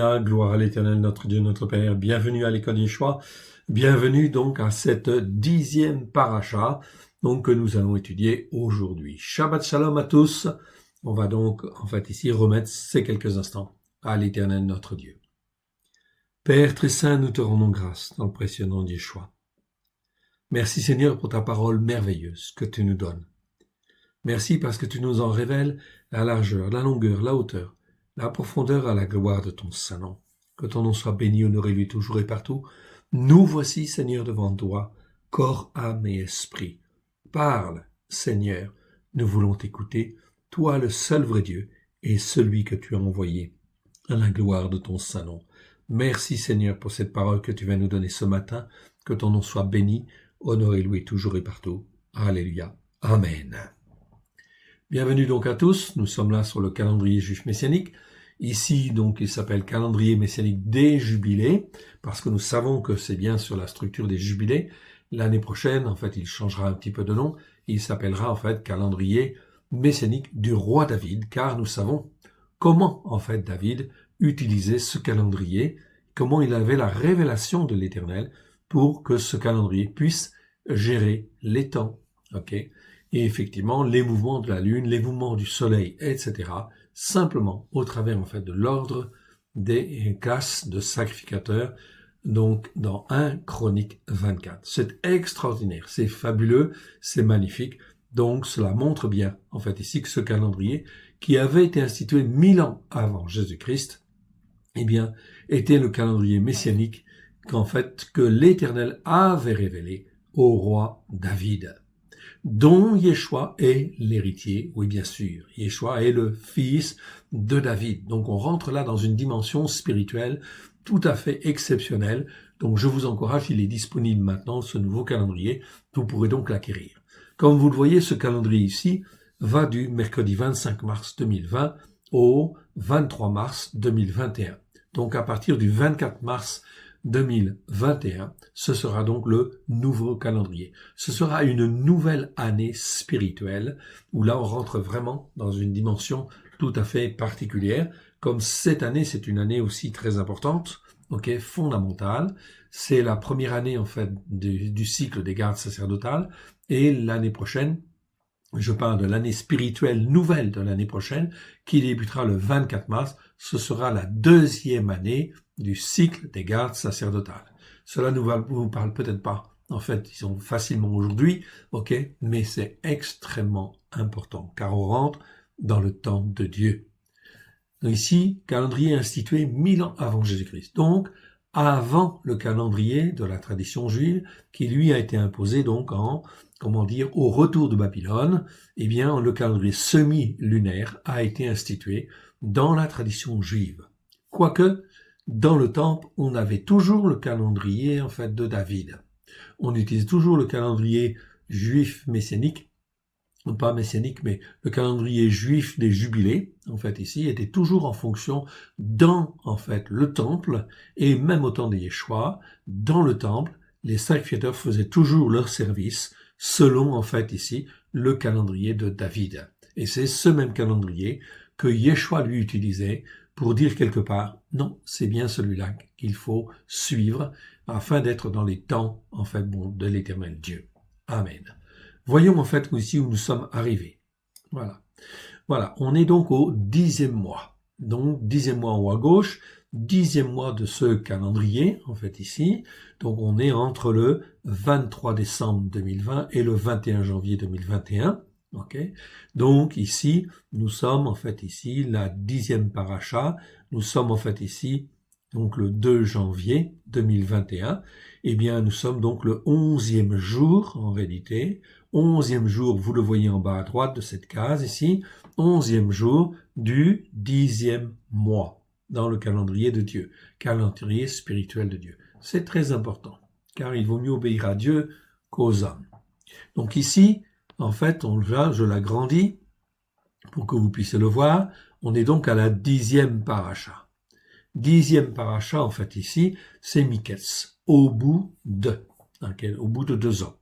Alléluia, gloire à l'Éternel, notre Dieu, notre Père. Bienvenue à l'école Yeshua. Bienvenue donc à cette 10e paracha donc, que nous allons étudier aujourd'hui. Shabbat Shalom à tous. On va donc, ici, remettre ces quelques instants à l'Éternel, notre Dieu. Père très saint, nous te rendons grâce dans le précieux nom de Yeshua. Merci Seigneur pour ta parole merveilleuse que tu nous donnes. Merci parce que tu nous en révèles la largeur, la longueur, la hauteur, la profondeur à la gloire de ton saint nom. Que ton nom soit béni, honoré lui toujours et partout. Nous voici, Seigneur, devant toi, corps, âme et esprit. Parle, Seigneur, nous voulons t'écouter, toi le seul vrai Dieu et celui que tu as envoyé à la gloire de ton saint nom. Merci, Seigneur, pour cette parole que tu viens nous donner ce matin. Que ton nom soit béni, honoré lui toujours et partout. Alléluia. Amen. Bienvenue donc à tous, nous sommes là sur le calendrier juif messianique. Ici, donc, il s'appelle calendrier messianique des jubilés, parce que nous savons que c'est bien sur la structure des jubilés. L'année prochaine, il changera un petit peu de nom. Il s'appellera, calendrier messianique du roi David, car nous savons comment, David utilisait ce calendrier, comment il avait la révélation de l'Éternel pour que ce calendrier puisse gérer les temps, Et effectivement, les mouvements de la lune, les mouvements du soleil, etc., simplement au travers de l'ordre des classes de sacrificateurs, donc dans 1 Chronique 24. C'est extraordinaire, c'est fabuleux, c'est magnifique. Donc cela montre bien, ici, que ce calendrier, qui avait été institué 1000 ans avant Jésus-Christ, était le calendrier messianique que l'Éternel avait révélé au roi David, dont Yeshua est l'héritier, oui bien sûr, Yeshua est le fils de David. Donc on rentre là dans une dimension spirituelle tout à fait exceptionnelle. Donc je vous encourage, il est disponible maintenant, ce nouveau calendrier, vous pourrez donc l'acquérir. Comme vous le voyez, ce calendrier ici va du mercredi 25 mars 2020 au 23 mars 2021. Donc à partir du 24 mars 2021, ce sera donc le nouveau calendrier. Ce sera une nouvelle année spirituelle où là on rentre vraiment dans une dimension tout à fait particulière. Comme cette année, c'est une année aussi très importante, fondamentale. C'est la première année du cycle des gardes sacerdotales et l'année prochaine, je parle de l'année spirituelle nouvelle de l'année prochaine, qui débutera le 24 mars. Ce sera la deuxième année du cycle des gardes sacerdotales. Cela ne vous parle peut-être pas. Ils sont facilement aujourd'hui, mais c'est extrêmement important, car on rentre dans le temps de Dieu. Ici, calendrier institué 1000 ans avant Jésus-Christ. Donc, avant le calendrier de la tradition juive, qui lui a été imposé donc au retour de Babylone, le calendrier semi-lunaire a été institué dans la tradition juive. Quoique, dans le temple, on avait toujours le calendrier, de David. On utilise toujours le calendrier juif messianique, pas messianique, mais le calendrier juif des jubilés, ici, était toujours en fonction dans, le temple, et même au temps de Yeshua, dans le temple, les sacrificateurs faisaient toujours leur service selon, ici, le calendrier de David. Et c'est ce même calendrier que Yeshua lui utilisait pour dire quelque part, non, c'est bien celui-là qu'il faut suivre afin d'être dans les temps, de l'Éternel Dieu. Amen. Voyons ici où nous sommes arrivés. Voilà, on est donc au 10e mois. Donc 10e mois en haut à gauche, 10e mois de ce calendrier, ici. Donc on est entre le 23 décembre 2020 et le 21 janvier 2021. Donc ici, nous sommes ici la 10e paracha. Nous sommes ici donc le 2 janvier 2021. Nous sommes donc le 11e jour en réalité. 11e jour, vous le voyez en bas à droite de cette case ici, 11e jour du 10e mois dans le calendrier de Dieu, calendrier spirituel de Dieu. C'est très important, car il vaut mieux obéir à Dieu qu'aux hommes. Donc ici, je l'agrandis pour que vous puissiez le voir. On est donc à la 10e paracha. 10e paracha, ici, c'est Miketz, au bout de 2 ans.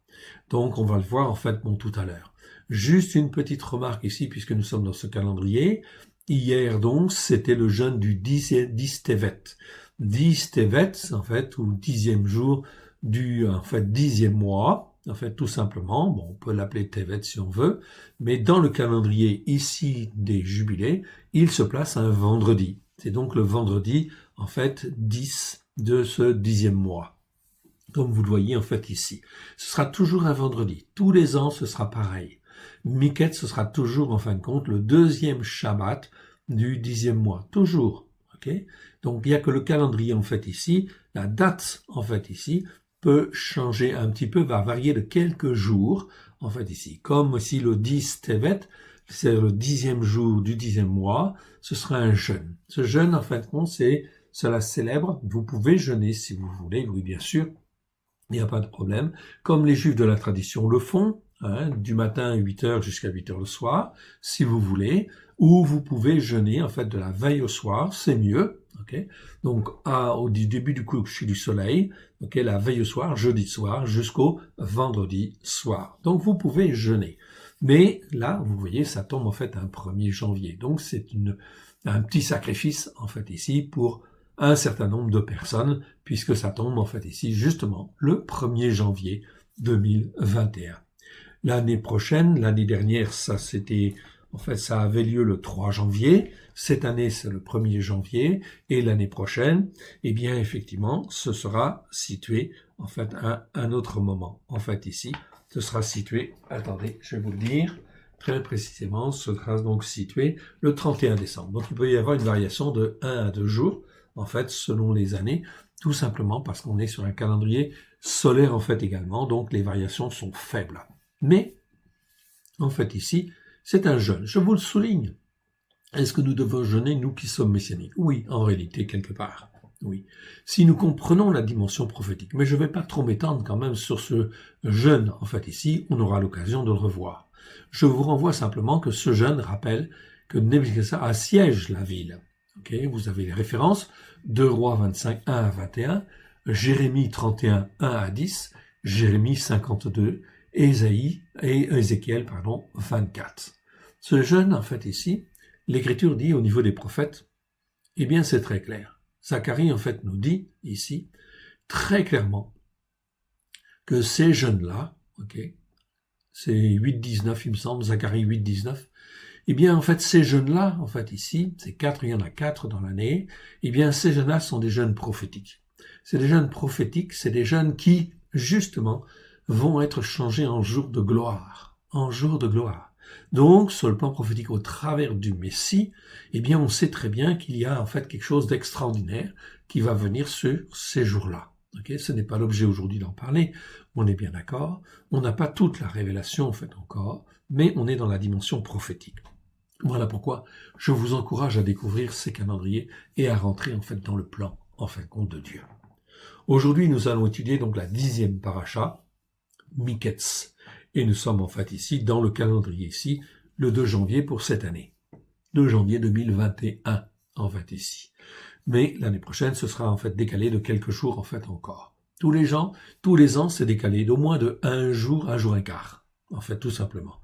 Donc, on va le voir, tout à l'heure. Juste une petite remarque ici, puisque nous sommes dans ce calendrier. Hier, donc, c'était le jeûne du 10 Tevet. 10 Tevet, en fait, ou 10e jour du, en fait, 10e mois. En fait, tout simplement, bon, on peut l'appeler Tevet si on veut, mais dans le calendrier ici des jubilés, il se place un vendredi. C'est donc le vendredi, en fait, 10 de ce 10e mois. Comme vous le voyez, en fait, ici. Ce sera toujours un vendredi. Tous les ans, ce sera pareil. Miket, ce sera toujours, en fin de compte, le deuxième Shabbat du 10e mois. Toujours. Ok? Donc, il n'y a que le calendrier, en fait, ici. La date, en fait, ici, peut changer un petit peu, va varier de quelques jours, en fait, ici. Comme aussi le 10 Tevet, c'est le 10e jour du 10e mois, ce sera un jeûne. Ce jeûne, en fin de compte, cela célèbre. Vous pouvez jeûner si vous voulez, oui, bien sûr. Il n'y a pas de problème. Comme les Juifs de la tradition le font, du matin à 8h jusqu'à 8h le soir, si vous voulez, ou vous pouvez jeûner, en fait, de la veille au soir, c'est mieux, ok? Donc, au début du coucher du soleil, ok, la veille au soir, jeudi soir, jusqu'au vendredi soir. Donc, vous pouvez jeûner. Mais là, vous voyez, ça tombe, en fait, un 1er janvier. Donc, c'est un petit sacrifice, en fait, ici, pour un certain nombre de personnes, puisque ça tombe en fait ici justement le 1er janvier 2021. L'année prochaine, l'année dernière, ça avait lieu le 3 janvier. Cette année, c'est le 1er janvier. Et l'année prochaine, eh bien, effectivement, ce sera situé, en fait, à un autre moment. En fait, ici, ce sera situé, attendez, je vais vous le dire, très précisément, ce sera donc situé le 31 décembre. Donc, il peut y avoir une variation de 1 à 2 jours, en fait, selon les années, tout simplement parce qu'on est sur un calendrier solaire, en fait, également, donc les variations sont faibles. Mais, en fait, ici, c'est un jeûne. Je vous le souligne. Est-ce que nous devons jeûner, nous qui sommes messianiques? Oui, en réalité, quelque part. Oui. Si nous comprenons la dimension prophétique, mais je ne vais pas trop m'étendre quand même sur ce jeûne, en fait, ici, on aura l'occasion de le revoir. Je vous renvoie simplement que ce jeûne rappelle que Nebuchadnezzar assiège la ville. Okay, vous avez les références, 2 Rois 25, 1 à 21, Jérémie 31, 1 à 10, Jérémie 52, Ézéchiel, 24. Ce jeûne, en fait, ici, l'Écriture dit au niveau des prophètes, eh bien, c'est très clair. Zacharie, en fait, nous dit, ici, très clairement, que ces jeûnes-là, ok, c'est 8-19, il me semble, Zacharie 8-19, eh bien, en fait, ces jeûnes-là, en fait, ici, c'est 4, il y en a 4 dans l'année, eh bien, ces jeûnes-là sont des jeûnes prophétiques. C'est des jeûnes prophétiques, c'est des jeûnes qui, justement, vont être changés en jours de gloire. En jours de gloire. Donc, sur le plan prophétique, au travers du Messie, eh bien, on sait très bien qu'il y a, en fait, quelque chose d'extraordinaire qui va venir sur ces jours-là. Okay, ce n'est pas l'objet aujourd'hui d'en parler, on est bien d'accord. On n'a pas toute la révélation, en fait, encore, mais on est dans la dimension prophétique. Voilà pourquoi je vous encourage à découvrir ces calendriers et à rentrer en fait dans le plan, en fin de compte, de Dieu. Aujourd'hui, nous allons étudier donc la 10e paracha, Miketz. Et nous sommes en fait ici, dans le calendrier ici, le 2 janvier pour cette année. 2 janvier 2021, en fait ici. Mais l'année prochaine, ce sera en fait décalé de quelques jours en fait encore. Tous les ans, c'est décalé d'au moins de 1 jour et quart. En fait, tout simplement.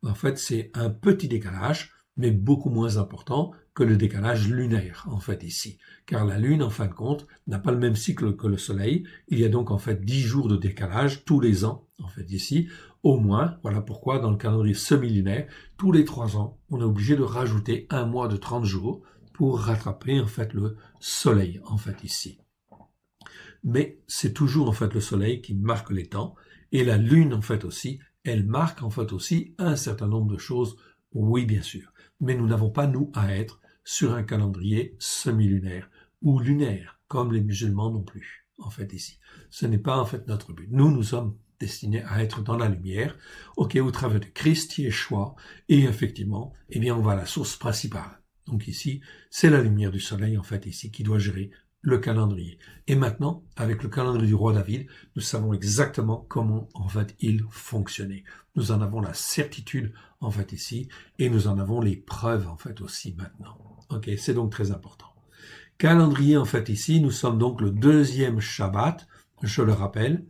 En fait, c'est un petit décalage, mais beaucoup moins important que le décalage lunaire, en fait, ici. Car la Lune, en fin de compte, n'a pas le même cycle que le Soleil. Il y a donc, en fait, 10 jours de décalage tous les ans, en fait, ici. Au moins, voilà pourquoi, dans le calendrier semi-lunaire, tous les 3 ans, on est obligé de rajouter un mois de 30 jours pour rattraper, en fait, le Soleil, en fait, ici. Mais c'est toujours, en fait, le Soleil qui marque les temps, et la Lune, en fait, aussi, elle marque en fait aussi un certain nombre de choses, oui bien sûr, mais nous n'avons pas, nous, à être sur un calendrier semi-lunaire ou lunaire, comme les musulmans non plus, en fait ici. Ce n'est pas en fait notre but. Nous sommes destinés à être dans la lumière, ok, au travers de Christ, Yeshua, et effectivement, eh bien on va à la source principale. Donc ici, c'est la lumière du soleil, en fait ici, qui doit gérer le calendrier. Et maintenant, avec le calendrier du roi David, nous savons exactement comment, en fait, il fonctionnait. Nous en avons la certitude, en fait, ici, et nous en avons les preuves, en fait, aussi maintenant. Ok, c'est donc très important. Calendrier, en fait, ici, nous sommes donc le 2e Shabbat, je le rappelle,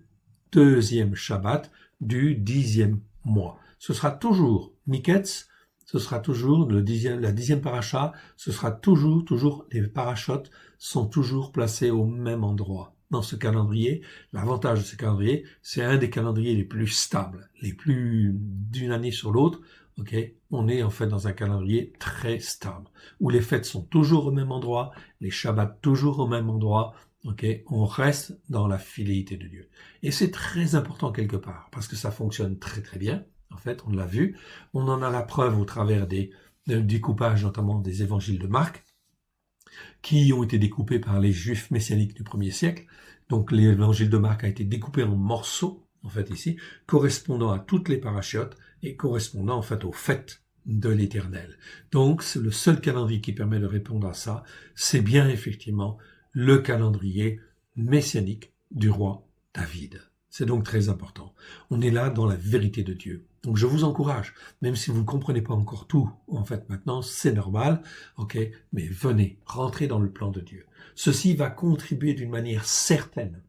2e Shabbat du 10e moi. Ce sera toujours Miketz, ce sera toujours la 10e paracha, ce sera toujours, les parachutes sont toujours placés au même endroit. Dans ce calendrier, l'avantage de ce calendrier, c'est un des calendriers les plus stables, les plus d'une année sur l'autre. Ok, on est en fait dans un calendrier très stable, où les fêtes sont toujours au même endroit, les Shabbats toujours au même endroit. Ok, on reste dans la fidélité de Dieu. Et c'est très important quelque part, parce que ça fonctionne très très bien. En fait, on l'a vu. On en a la preuve au travers des découpages, notamment des évangiles de Marc, qui ont été découpés par les Juifs messianiques du 1er siècle. Donc l'évangile de Marc a été découpé en morceaux, en fait ici, correspondant à toutes les parachiotes et correspondant en fait aux fêtes de l'Éternel. Donc c'est le seul calendrier qui permet de répondre à ça, c'est bien effectivement le calendrier messianique du roi David. C'est donc très important. On est là dans la vérité de Dieu. Donc je vous encourage, même si vous ne comprenez pas encore tout, en fait maintenant, c'est normal, ok, mais venez, rentrez dans le plan de Dieu. Ceci va contribuer d'une manière certaine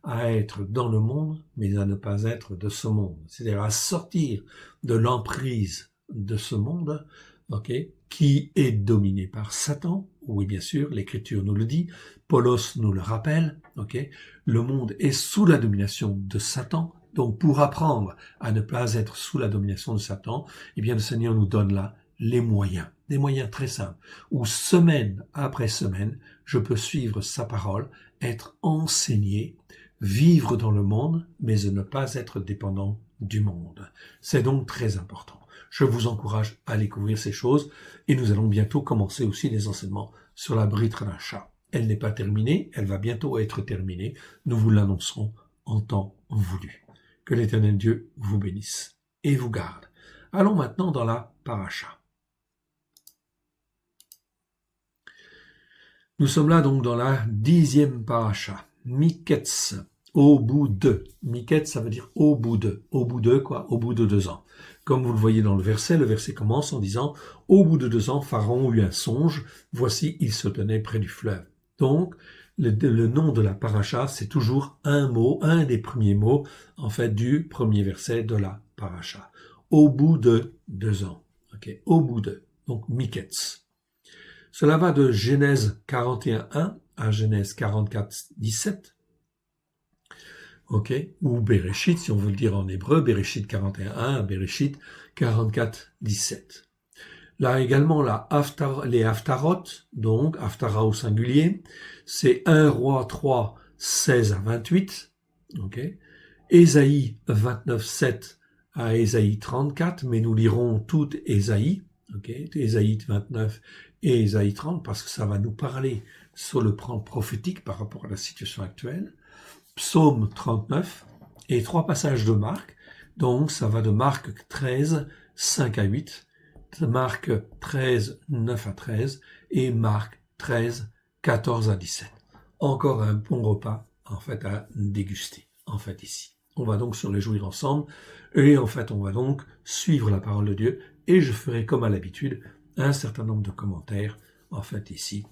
à être dans le monde, mais à ne pas être de ce monde. C'est-à-dire à sortir de l'emprise de ce monde, ok, qui est dominé par Satan. Oui, bien sûr, l'Écriture nous le dit, Paulos nous le rappelle, ok. Le monde est sous la domination de Satan. Donc, pour apprendre à ne pas être sous la domination de Satan, eh bien, le Seigneur nous donne là les moyens, des moyens très simples, où semaine après semaine, je peux suivre sa parole, être enseigné, vivre dans le monde, mais ne pas être dépendant du monde. C'est donc très important. Je vous encourage à découvrir ces choses et nous allons bientôt commencer aussi les enseignements sur la Brit Hadasha. Elle n'est pas terminée, elle va bientôt être terminée. Nous vous l'annoncerons en temps voulu. Que l'Éternel Dieu vous bénisse et vous garde. Allons maintenant dans la paracha. Nous sommes là donc dans la 10e paracha, Miketz, au bout de. Miketz, ça veut dire au bout de. Au bout de quoi? Au bout de 2 ans. Comme vous le voyez dans le verset commence en disant « Au bout de 2 ans, Pharaon eut un songe, voici, il se tenait près du fleuve. » Donc, le nom de la paracha, c'est toujours un mot, un des premiers mots, en fait, du premier verset de la paracha. Au bout de 2 ans. Okay. Au bout de. Donc, Miketz. Cela va de Genèse 41.1 à Genèse 44.17. Ok, ou Bereshit, si on veut le dire en hébreu, Bereshit 41.1 à Bereshit 44.17. Là également, les Haftarot, donc Haftara au singulier, c'est 1 Roi 3, 16 à 28, ok. Ésaïe 29.7 à Ésaïe 34, mais nous lirons tout Ésaïe, ok, Ésaïe 29 et Ésaïe 30, parce que ça va nous parler sur le plan prophétique par rapport à la situation actuelle. Psaume 39 et 3 passages de Marc. Donc, ça va de Marc 13, 5 à 8, Marc 13, 9 à 13 et Marc 13, 14 à 17. Encore un bon repas, en fait, à déguster, en fait, ici. On va donc se réjouir ensemble et, en fait, on va donc suivre la parole de Dieu et je ferai, comme à l'habitude, un certain nombre de commentaires, en fait, ici,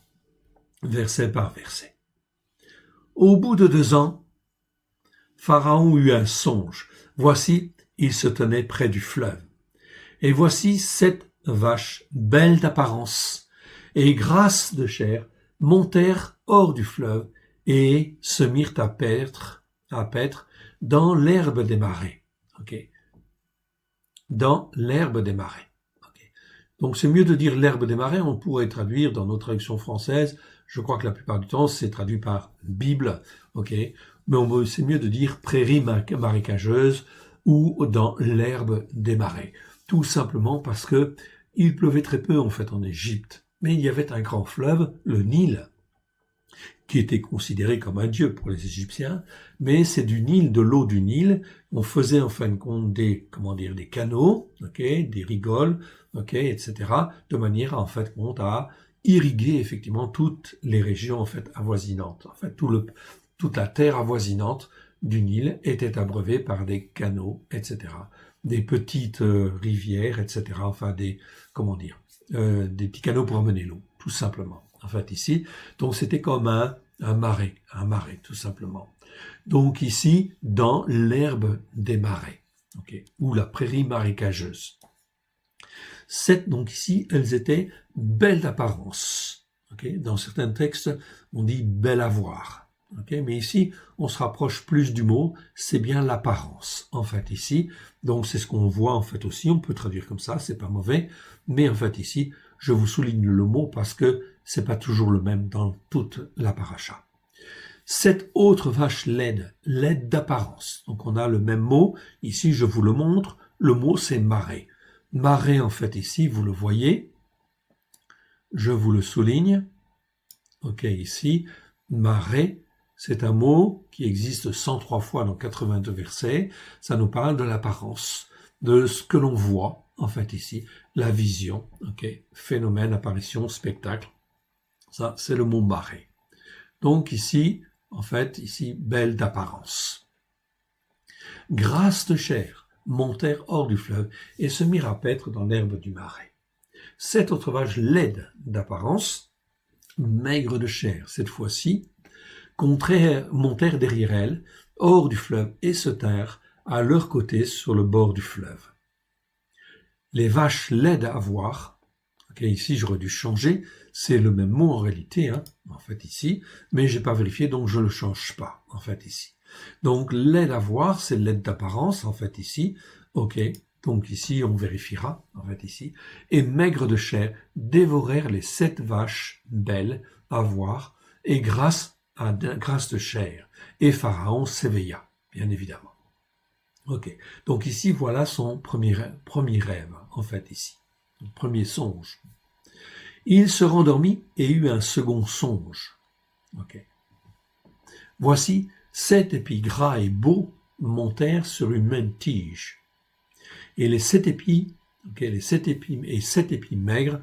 verset par verset. Au bout de 2 ans, Pharaon eut un songe. Voici, il se tenait près du fleuve. Et voici 7 vaches, belles d'apparence et grasses de chair, montèrent hors du fleuve et se mirent à paître dans l'herbe des marais. Okay. Dans l'herbe des marais. Okay. Donc c'est mieux de dire l'herbe des marais, on pourrait traduire dans nos traductions françaises, je crois que la plupart du temps c'est traduit par Bible, ok, mais c'est mieux de dire prairie marécageuse ou dans l'herbe des marais. Tout simplement parce que il pleuvait très peu en fait en Égypte, mais il y avait un grand fleuve, le Nil, qui était considéré comme un dieu pour les Égyptiens, mais c'est du Nil, de l'eau du Nil, on faisait en fin de compte des canaux, okay, des rigoles, okay, etc., de manière en fait compte à irriguer effectivement toutes les régions en fait avoisinantes. En fait, toute la terre avoisinante du Nil était abreuvée par des canaux, etc., des petites rivières, etc., enfin des petits canaux pour amener l'eau, tout simplement. En fait, ici, donc c'était comme un marais, tout simplement. Donc ici, dans l'herbe des marais, ou la prairie marécageuse. Donc ici, elles étaient belles d'apparence. Dans certains textes, on dit belle à voir. Mais ici, on se rapproche plus du mot, c'est bien l'apparence, en fait, ici. Donc c'est ce qu'on voit, en fait, aussi, on peut traduire comme ça, c'est pas mauvais. Mais en fait, ici, je vous souligne le mot parce que c'est pas toujours le même dans toute la paracha. Cette autre vache laide d'apparence. Donc on a le même mot, ici je vous le montre, le mot c'est marais. Marais en fait ici, vous le voyez, je vous le souligne, ici, marais, c'est un mot qui existe 103 fois dans 82 versets, ça nous parle de l'apparence, de ce que l'on voit, en fait ici, la vision, phénomène, apparition, spectacle, ça c'est le mot marais. Donc ici, en fait, ici, belle d'apparence. Grasses de chair montèrent hors du fleuve et se mirent à paître dans l'herbe du marais. 7 autres vaches laides d'apparence, maigres de chair cette fois-ci, montèrent derrière elles, hors du fleuve, et se tinrent à leur côté sur le bord du fleuve. Les vaches laides à voir, ici j'aurais dû changer, c'est le même mot en réalité, en fait ici, mais j'ai pas vérifié donc je le change pas, en fait ici. Donc laide à voir, c'est laide d'apparence, en fait ici, donc ici on vérifiera, en fait ici, et maigres de chair dévorèrent les 7 vaches belles à voir, et grasses de chair, et Pharaon s'éveilla, bien évidemment. Donc ici voilà son premier rêve, en fait ici, le premier songe. Il se rendormit et eut un second songe. Voici 7 épis gras et beaux montèrent sur une même tige. Et les 7 épis, et 7 épis maigres,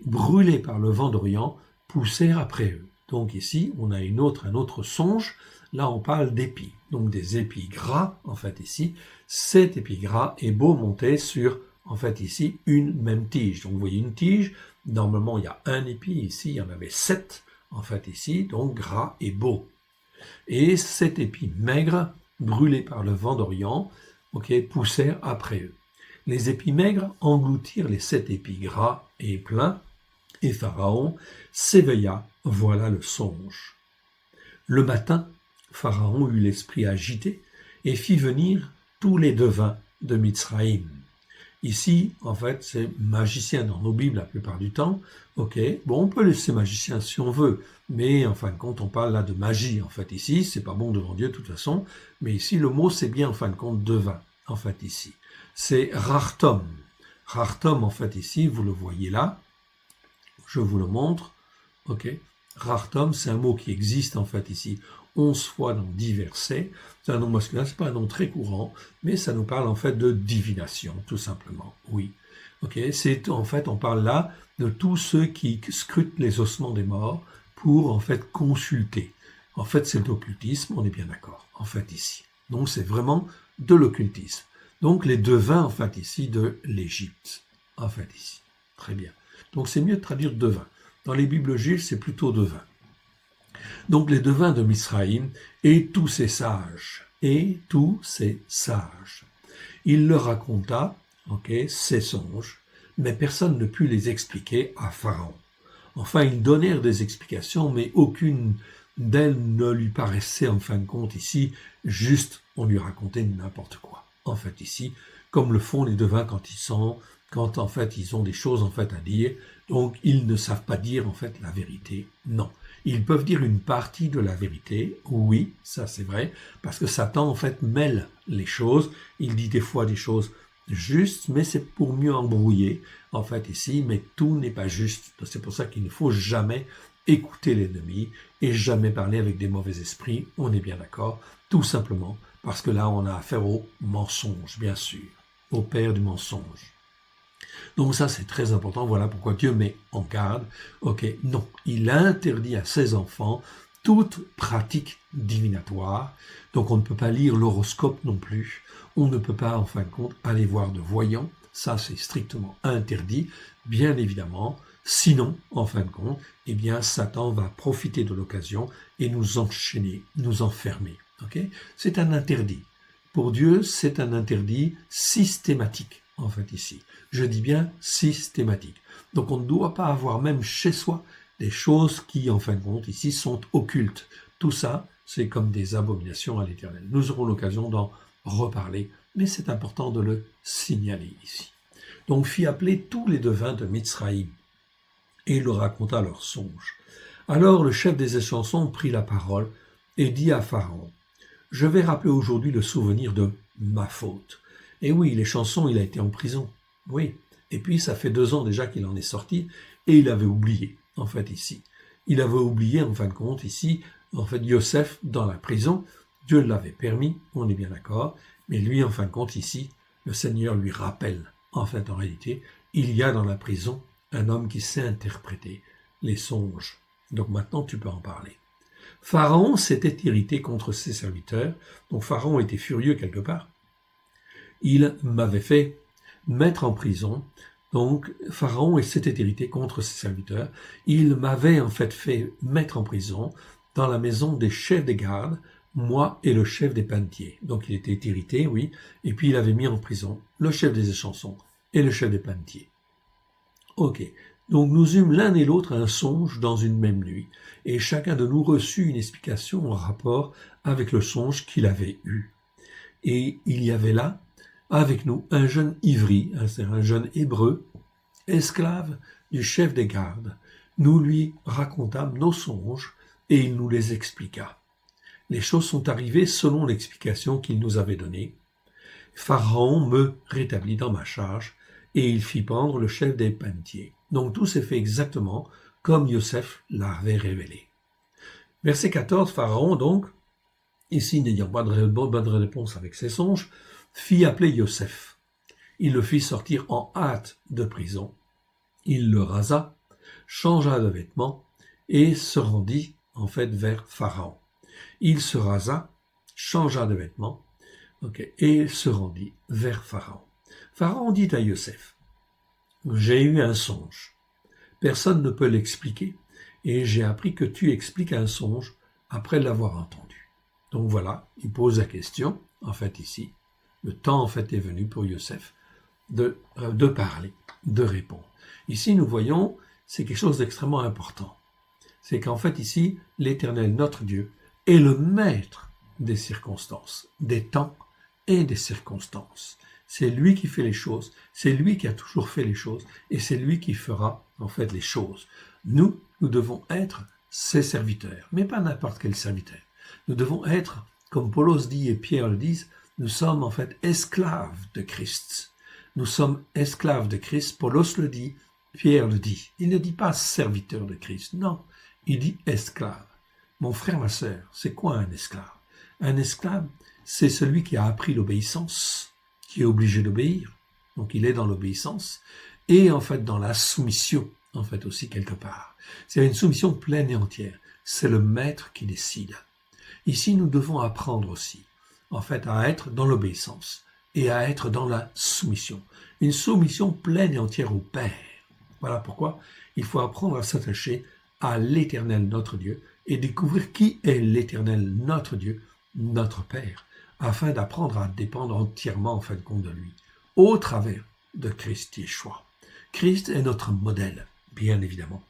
brûlés par le vent d'Orient, poussèrent après eux. Donc ici, on a un autre songe. Là, on parle d'épis. Donc des épis gras, en fait ici, 7 épis gras et beaux montaient sur, en fait ici, une même tige. Donc vous voyez une tige. Normalement, il y a un épi, ici, il y en avait 7, en fait, ici, donc gras et beau. Et 7 épis maigres, brûlés par le vent d'Orient, poussèrent après eux. Les épis maigres engloutirent les 7 épis gras et pleins, et Pharaon s'éveilla, voilà le songe. Le matin, Pharaon eut l'esprit agité et fit venir tous les devins de Mitzraïm. Ici, en fait, c'est magicien dans nos Bibles la plupart du temps. On peut laisser magicien si on veut, mais en fin de compte, on parle là de magie, en fait, ici. C'est pas bon devant Dieu, de toute façon. Mais ici, le mot, c'est bien, en fin de compte, devin, en fait, ici. C'est rartom. Rartom, en fait, ici, vous le voyez là. Je vous le montre. Rartom, c'est un mot qui existe, en fait, ici. 11 fois dans 10 versets. C'est un nom masculin, c'est pas un nom très courant, mais ça nous parle en fait de divination, tout simplement. Oui. C'est en fait, on parle là de tous ceux qui scrutent les ossements des morts pour en fait consulter. En fait, c'est l'occultisme, on est bien d'accord, en fait ici. Donc c'est vraiment de l'occultisme. Donc les devins en fait ici de l'Égypte, en fait ici. Très bien. Donc c'est mieux de traduire devin. Dans les Bibles juives, c'est plutôt devin. Donc les devins de Misraïm et tous ces sages, Il leur raconta, ces songes, mais personne ne put les expliquer à Pharaon. Enfin, ils donnèrent des explications, mais aucune d'elles ne lui paraissait en fin de compte ici, juste on lui racontait n'importe quoi. En fait ici, comme le font les devins quand en fait ils ont des choses en fait à dire, donc ils ne savent pas dire en fait la vérité, non. Ils peuvent dire une partie de la vérité, oui, ça c'est vrai, parce que Satan en fait mêle les choses, il dit des fois des choses justes, mais c'est pour mieux embrouiller, en fait ici, mais tout n'est pas juste, c'est pour ça qu'il ne faut jamais écouter l'ennemi et jamais parler avec des mauvais esprits, on est bien d'accord, tout simplement parce que là on a affaire au mensonge, bien sûr, au père du mensonge. Donc ça, c'est très important. Voilà pourquoi Dieu met en garde. Non. Il interdit à ses enfants toute pratique divinatoire. Donc on ne peut pas lire l'horoscope non plus. On ne peut pas, en fin de compte, aller voir de voyants. Ça, c'est strictement interdit. Bien évidemment, Sinon, en fin de compte, eh bien, Satan va profiter de l'occasion et nous enchaîner, nous enfermer. Okay? C'est un interdit. Pour Dieu, c'est un interdit systématique, en fait, ici. Je dis bien systématique. Donc, on ne doit pas avoir même chez soi des choses qui, en fin de compte, ici, sont occultes. Tout ça, c'est comme des abominations à l'Éternel. Nous aurons l'occasion d'en reparler, mais c'est important de le signaler ici. Donc, fit appeler tous les devins de Mitzraïm, et il leur raconta leurs songes. Alors le chef des échansons prit la parole et dit à Pharaon, « Je vais rappeler aujourd'hui le souvenir de ma faute. » Et oui, les chansons, il a été en prison. Oui. Et puis, ça fait 2 ans déjà qu'il en est sorti, et il avait oublié, en fait, ici. Il avait oublié, en fin de compte, ici, en fait, Yosef dans la prison. Dieu l'avait permis, on est bien d'accord, mais lui, en fin de compte, ici, le Seigneur lui rappelle, en fait, en réalité, il y a dans la prison un homme qui sait interpréter les songes. Donc maintenant, tu peux en parler. Pharaon s'était irrité contre ses serviteurs, donc Pharaon était furieux quelque part. Il m'avait fait mettre en prison, donc Pharaon s'était irrité contre ses serviteurs. Il m'avait en fait mettre en prison dans la maison des chefs des gardes, moi et le chef des panetiers. Donc il était irrité, oui, et puis il avait mis en prison le chef des échansons et le chef des panetiers. Ok, donc nous eûmes l'un et l'autre un songe dans une même nuit, et chacun de nous reçut une explication en rapport avec le songe qu'il avait eu. Et il y avait là, avec nous, un jeune ivri, c'est-à-dire un jeune hébreu, esclave du chef des gardes. Nous lui racontâmes nos songes, et il nous les expliqua. Les choses sont arrivées selon l'explication qu'il nous avait donnée. Pharaon me rétablit dans ma charge, et il fit pendre le chef des panetiers. Donc tout s'est fait exactement comme Yosef l'avait révélé. Verset 14, Pharaon donc, ici n'ayant pas de bonne réponse avec ses songes, fit appeler Yosef. Il le fit sortir en hâte de prison. Il le rasa, changea de vêtements et se rendit en fait vers Pharaon. Il se rasa, changea de vêtements et se rendit vers Pharaon. Pharaon dit à Yosef, « J'ai eu un songe. Personne ne peut l'expliquer, et j'ai appris que tu expliques un songe après l'avoir entendu. » Donc voilà, il pose la question, en fait ici. Le temps en fait est venu pour Yosef de parler, de répondre. Ici nous voyons, c'est quelque chose d'extrêmement important. C'est qu'en fait ici, l'Éternel, notre Dieu, est le maître des circonstances, des temps et des circonstances. C'est lui qui fait les choses, c'est lui qui a toujours fait les choses, et c'est lui qui fera en fait les choses. Nous devons être ses serviteurs, mais pas n'importe quel serviteur. Nous devons être, comme Paulos dit et Pierre le disent, nous sommes en fait esclaves de Christ. Nous sommes esclaves de Christ, Paulos le dit, Pierre le dit. Il ne dit pas serviteur de Christ, non, il dit esclave. Mon frère, ma sœur, c'est quoi un esclave? Un esclave, c'est celui qui a appris l'obéissance, qui est obligé d'obéir, donc il est dans l'obéissance, et en fait dans la soumission, en fait aussi quelque part. C'est une soumission pleine et entière, c'est le maître qui décide. Ici, nous devons apprendre aussi, en fait, à être dans l'obéissance et à être dans la soumission. Une soumission pleine et entière au Père. Voilà pourquoi il faut apprendre à s'attacher à l'Éternel notre Dieu et découvrir qui est l'Éternel notre Dieu, notre Père, afin d'apprendre à dépendre entièrement en fin de compte de lui, au travers de Christ Yeshua. Christ est notre modèle, bien évidemment.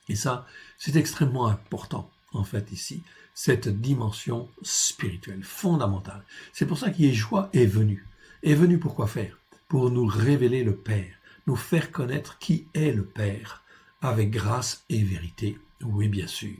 Et ça, c'est extrêmement important, en fait, ici, cette dimension spirituelle, fondamentale. C'est pour ça qu'Yeshua est venu. Est venu pour quoi faire? Pour nous révéler le Père, nous faire connaître qui est le Père, avec grâce et vérité, oui, bien sûr.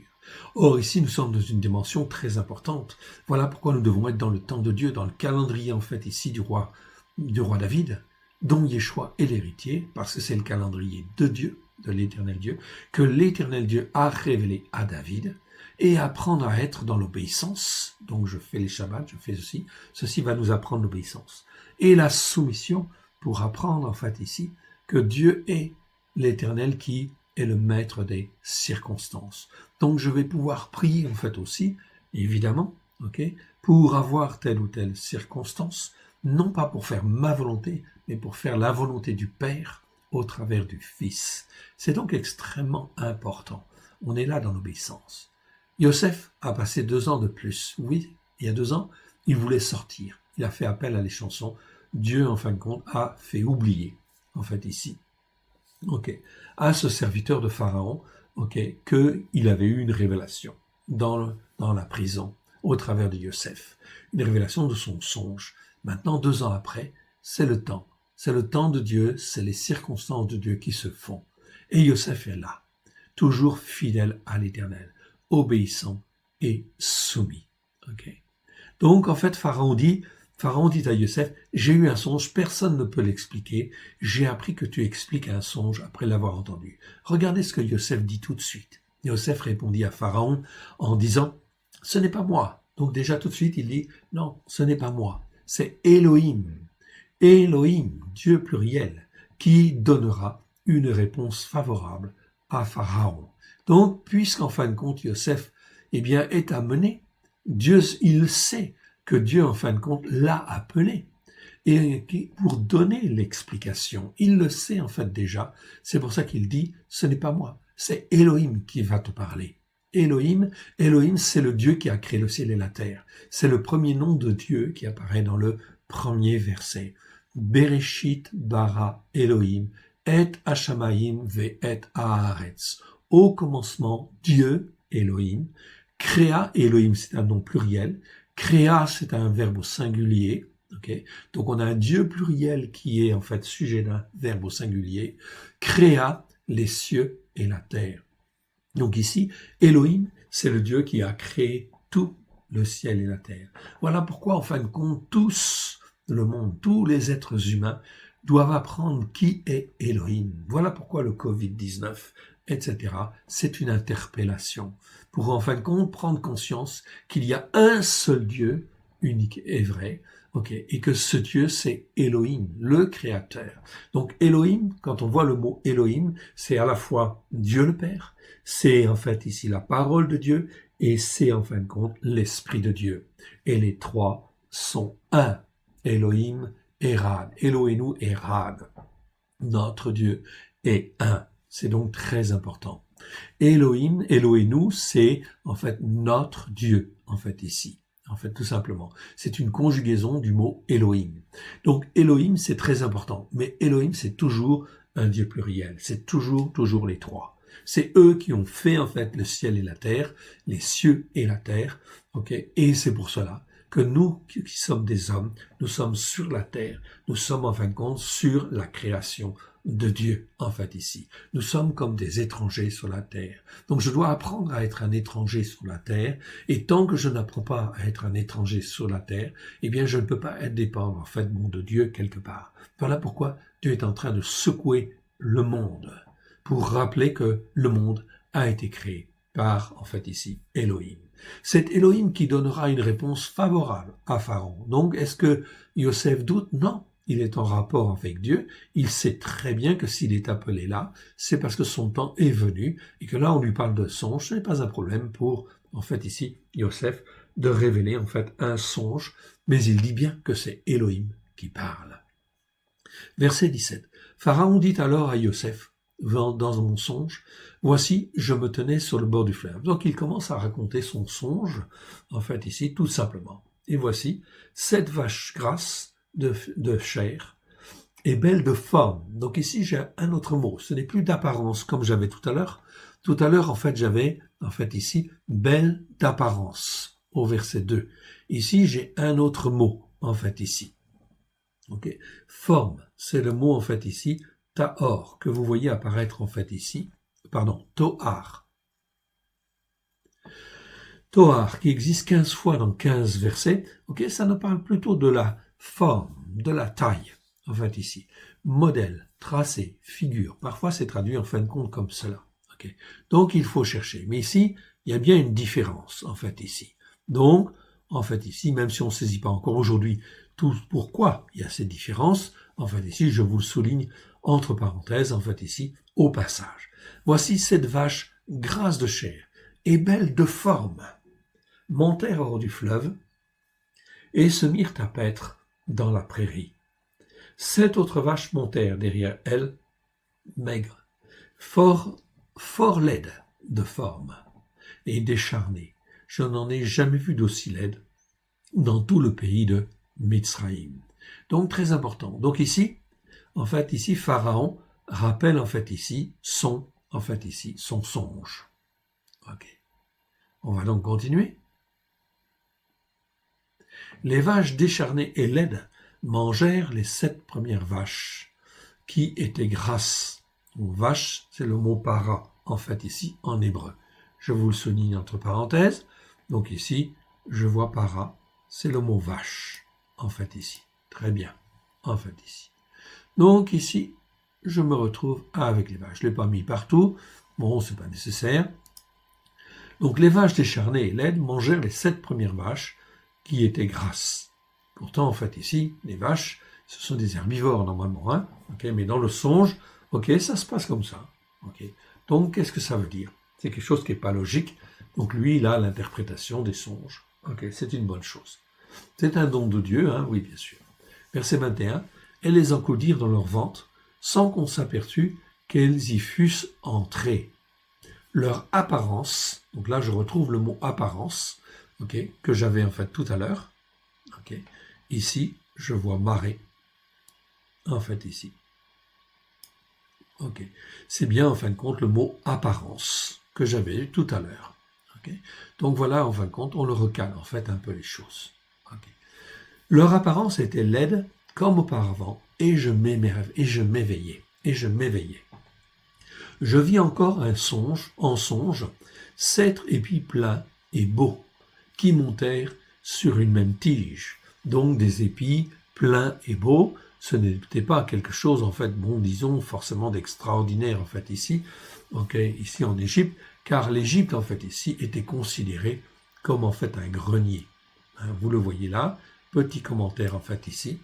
Or, ici, nous sommes dans une dimension très importante. Voilà pourquoi nous devons être dans le temps de Dieu, dans le calendrier, en fait, ici, du roi David, dont Yeshua est l'héritier, parce que c'est le calendrier de Dieu, de l'Éternel Dieu, que l'Éternel Dieu a révélé à David, et apprendre à être dans l'obéissance. Donc, je fais les Shabbats, je fais ceci. Ceci va nous apprendre l'obéissance. Et la soumission pour apprendre, en fait, ici, que Dieu est l'Éternel qui est le maître des circonstances. Donc, je vais pouvoir prier, en fait, aussi, évidemment, pour avoir telle ou telle circonstance, non pas pour faire ma volonté, mais pour faire la volonté du Père au travers du Fils. C'est donc extrêmement important. On est là dans l'obéissance. Yosef a passé 2 ans de plus. Oui, il y a 2 ans, il voulait sortir. Il a fait appel à les chansons. Dieu, en fin de compte, a fait oublier, en fait, ici, à ce serviteur de Pharaon, qu'il avait eu une révélation dans la prison, au travers de Yosef. Une révélation de son songe. Maintenant, 2 ans après, c'est le temps. C'est le temps de Dieu, c'est les circonstances de Dieu qui se font. Et Yosef est là, toujours fidèle à l'Éternel, obéissant et soumis. Donc, en fait, Pharaon dit à Yosef, j'ai eu un songe, personne ne peut l'expliquer, j'ai appris que tu expliques un songe après l'avoir entendu. Regardez ce que Yosef dit tout de suite. Yosef répondit à Pharaon en disant, ce n'est pas moi. Donc déjà tout de suite, il dit, non, ce n'est pas moi, c'est Elohim. Elohim, Dieu pluriel, qui donnera une réponse favorable à Pharaon. Donc, puisqu'en fin de compte, Yosef, est amené, Dieu, il sait que Dieu, en fin de compte, l'a appelé. Et pour donner l'explication, il le sait en fait déjà, c'est pour ça qu'il dit, ce n'est pas moi, c'est Elohim qui va te parler. Elohim, c'est le Dieu qui a créé le ciel et la terre. C'est le premier nom de Dieu qui apparaît dans le premier verset. Bereshit bara Elohim, et Hashamayim ve et haaretz. Au commencement, Dieu, Elohim, créa, Elohim c'est un nom pluriel, créa c'est un verbe au singulier, donc on a un Dieu pluriel qui est en fait sujet d'un verbe au singulier, créa les cieux et la terre. Donc ici, Elohim, c'est le Dieu qui a créé tout le ciel et la terre. Voilà pourquoi, en fin de compte, le monde, tous les êtres humains doivent apprendre qui est Elohim. Voilà pourquoi le Covid-19, etc., c'est une interpellation. Pour, en fin de compte, prendre conscience qu'il y a un seul Dieu, unique et vrai, et que ce Dieu, c'est Elohim, le Créateur. Donc Elohim, quand on voit le mot Elohim, c'est à la fois Dieu le Père, c'est en fait ici la parole de Dieu, et c'est en fin de compte l'Esprit de Dieu. Et les trois sont un. Elohim, Erad, Elohenu, Erad. Notre Dieu est un. C'est donc très important. Elohim, Elohenu, c'est en fait notre Dieu, en fait ici. En fait, tout simplement. C'est une conjugaison du mot Elohim. Donc, Elohim, c'est très important. Mais Elohim, c'est toujours un Dieu pluriel. C'est toujours les trois. C'est eux qui ont fait, en fait, le ciel et la terre, les cieux et la terre. Et c'est pour cela que nous, qui sommes des hommes, nous sommes sur la terre. Nous sommes, en fin de compte, sur la création de Dieu, en fait, ici. Nous sommes comme des étrangers sur la terre. Donc, je dois apprendre à être un étranger sur la terre, et tant que je n'apprends pas à être un étranger sur la terre, je ne peux pas être dépendant, en fait, de Dieu quelque part. Voilà pourquoi Dieu est en train de secouer le monde, pour rappeler que le monde a été créé par, en fait, ici, Elohim. C'est Elohim qui donnera une réponse favorable à Pharaon. Donc, est-ce que Yosef doute? Non. Il est en rapport avec Dieu, il sait très bien que s'il est appelé là, c'est parce que son temps est venu, et que là on lui parle de songe, ce n'est pas un problème pour, en fait ici, Yosef, de révéler en fait un songe, mais il dit bien que c'est Elohim qui parle. Verset 17. Pharaon dit alors à Yosef, dans mon songe, voici, je me tenais sur le bord du fleuve. Donc il commence à raconter son songe, en fait ici, tout simplement. Et voici, 7 vaches grasses, de chair et belle de forme. Donc ici, j'ai un autre mot. Ce n'est plus d'apparence comme j'avais tout à l'heure. Tout à l'heure, en fait, j'avais, en fait, ici, belle d'apparence au verset 2. Ici, j'ai un autre mot, en fait, ici. Forme, c'est le mot, en fait, ici, tahor, que vous voyez apparaître, en fait, ici. Tohar. Tohar, qui existe 15 fois dans 15 versets. Ça nous parle plutôt de la forme, de la taille, en fait ici. Modèle, tracé, figure. Parfois, c'est traduit en fin de compte comme cela. Donc, il faut chercher. Mais ici, il y a bien une différence, en fait ici. Donc, en fait ici, même si on ne saisit pas encore aujourd'hui tout pourquoi il y a cette différence, en fait ici, je vous le souligne entre parenthèses, en fait ici, au passage. Voici cette vache grasse de chair et belle de forme, montèrent hors du fleuve et se mirent à paître dans la prairie. 7 autres vaches montèrent derrière elles maigre, fort laide de forme et décharnée. Je n'en ai jamais vu d'aussi laide dans tout le pays de Mitzraïm. Donc très important. Donc ici, Pharaon rappelle son songe. Ok. On va donc continuer. Les vaches décharnées et laides mangèrent les 7 premières vaches, qui étaient grasses. Donc, vache, c'est le mot para, en hébreu. Je vous le souligne entre parenthèses. Donc ici, je vois para, c'est le mot vache, Très bien, Donc ici, je me retrouve avec les vaches. Je ne l'ai pas mis partout. Bon, c'est pas nécessaire. Donc les vaches décharnées et laides mangèrent les 7 premières vaches qui étaient grasses. Pourtant, les vaches, ce sont des herbivores normalement, hein, mais dans le songe, ça se passe comme ça. Donc, qu'est-ce que ça veut dire? C'est quelque chose qui n'est pas logique. Donc lui, il a l'interprétation des songes. C'est une bonne chose. C'est un don de Dieu, hein, oui, bien sûr. Verset 21, « Elles les encoudirent dans leur ventre, sans qu'on s'aperçût qu'elles y fussent entrées. Leur apparence, donc là je retrouve le mot apparence, que j'avais tout à l'heure. Ici, je vois marée, ici. C'est bien en fin de compte le mot apparence que j'avais eu tout à l'heure. Donc voilà, en fin de compte, on le recale un peu les choses. Leur apparence était laide comme auparavant, et je m'éveillais. Je vis encore en songe, 7 épis pleins et beaux, qui montèrent sur une même tige. Donc des épis pleins et beaux, ce n'était pas quelque chose, disons, forcément d'extraordinaire, ici en Égypte, car l'Égypte, ici, était considérée comme, un grenier. Vous le voyez là, petit commentaire, ici.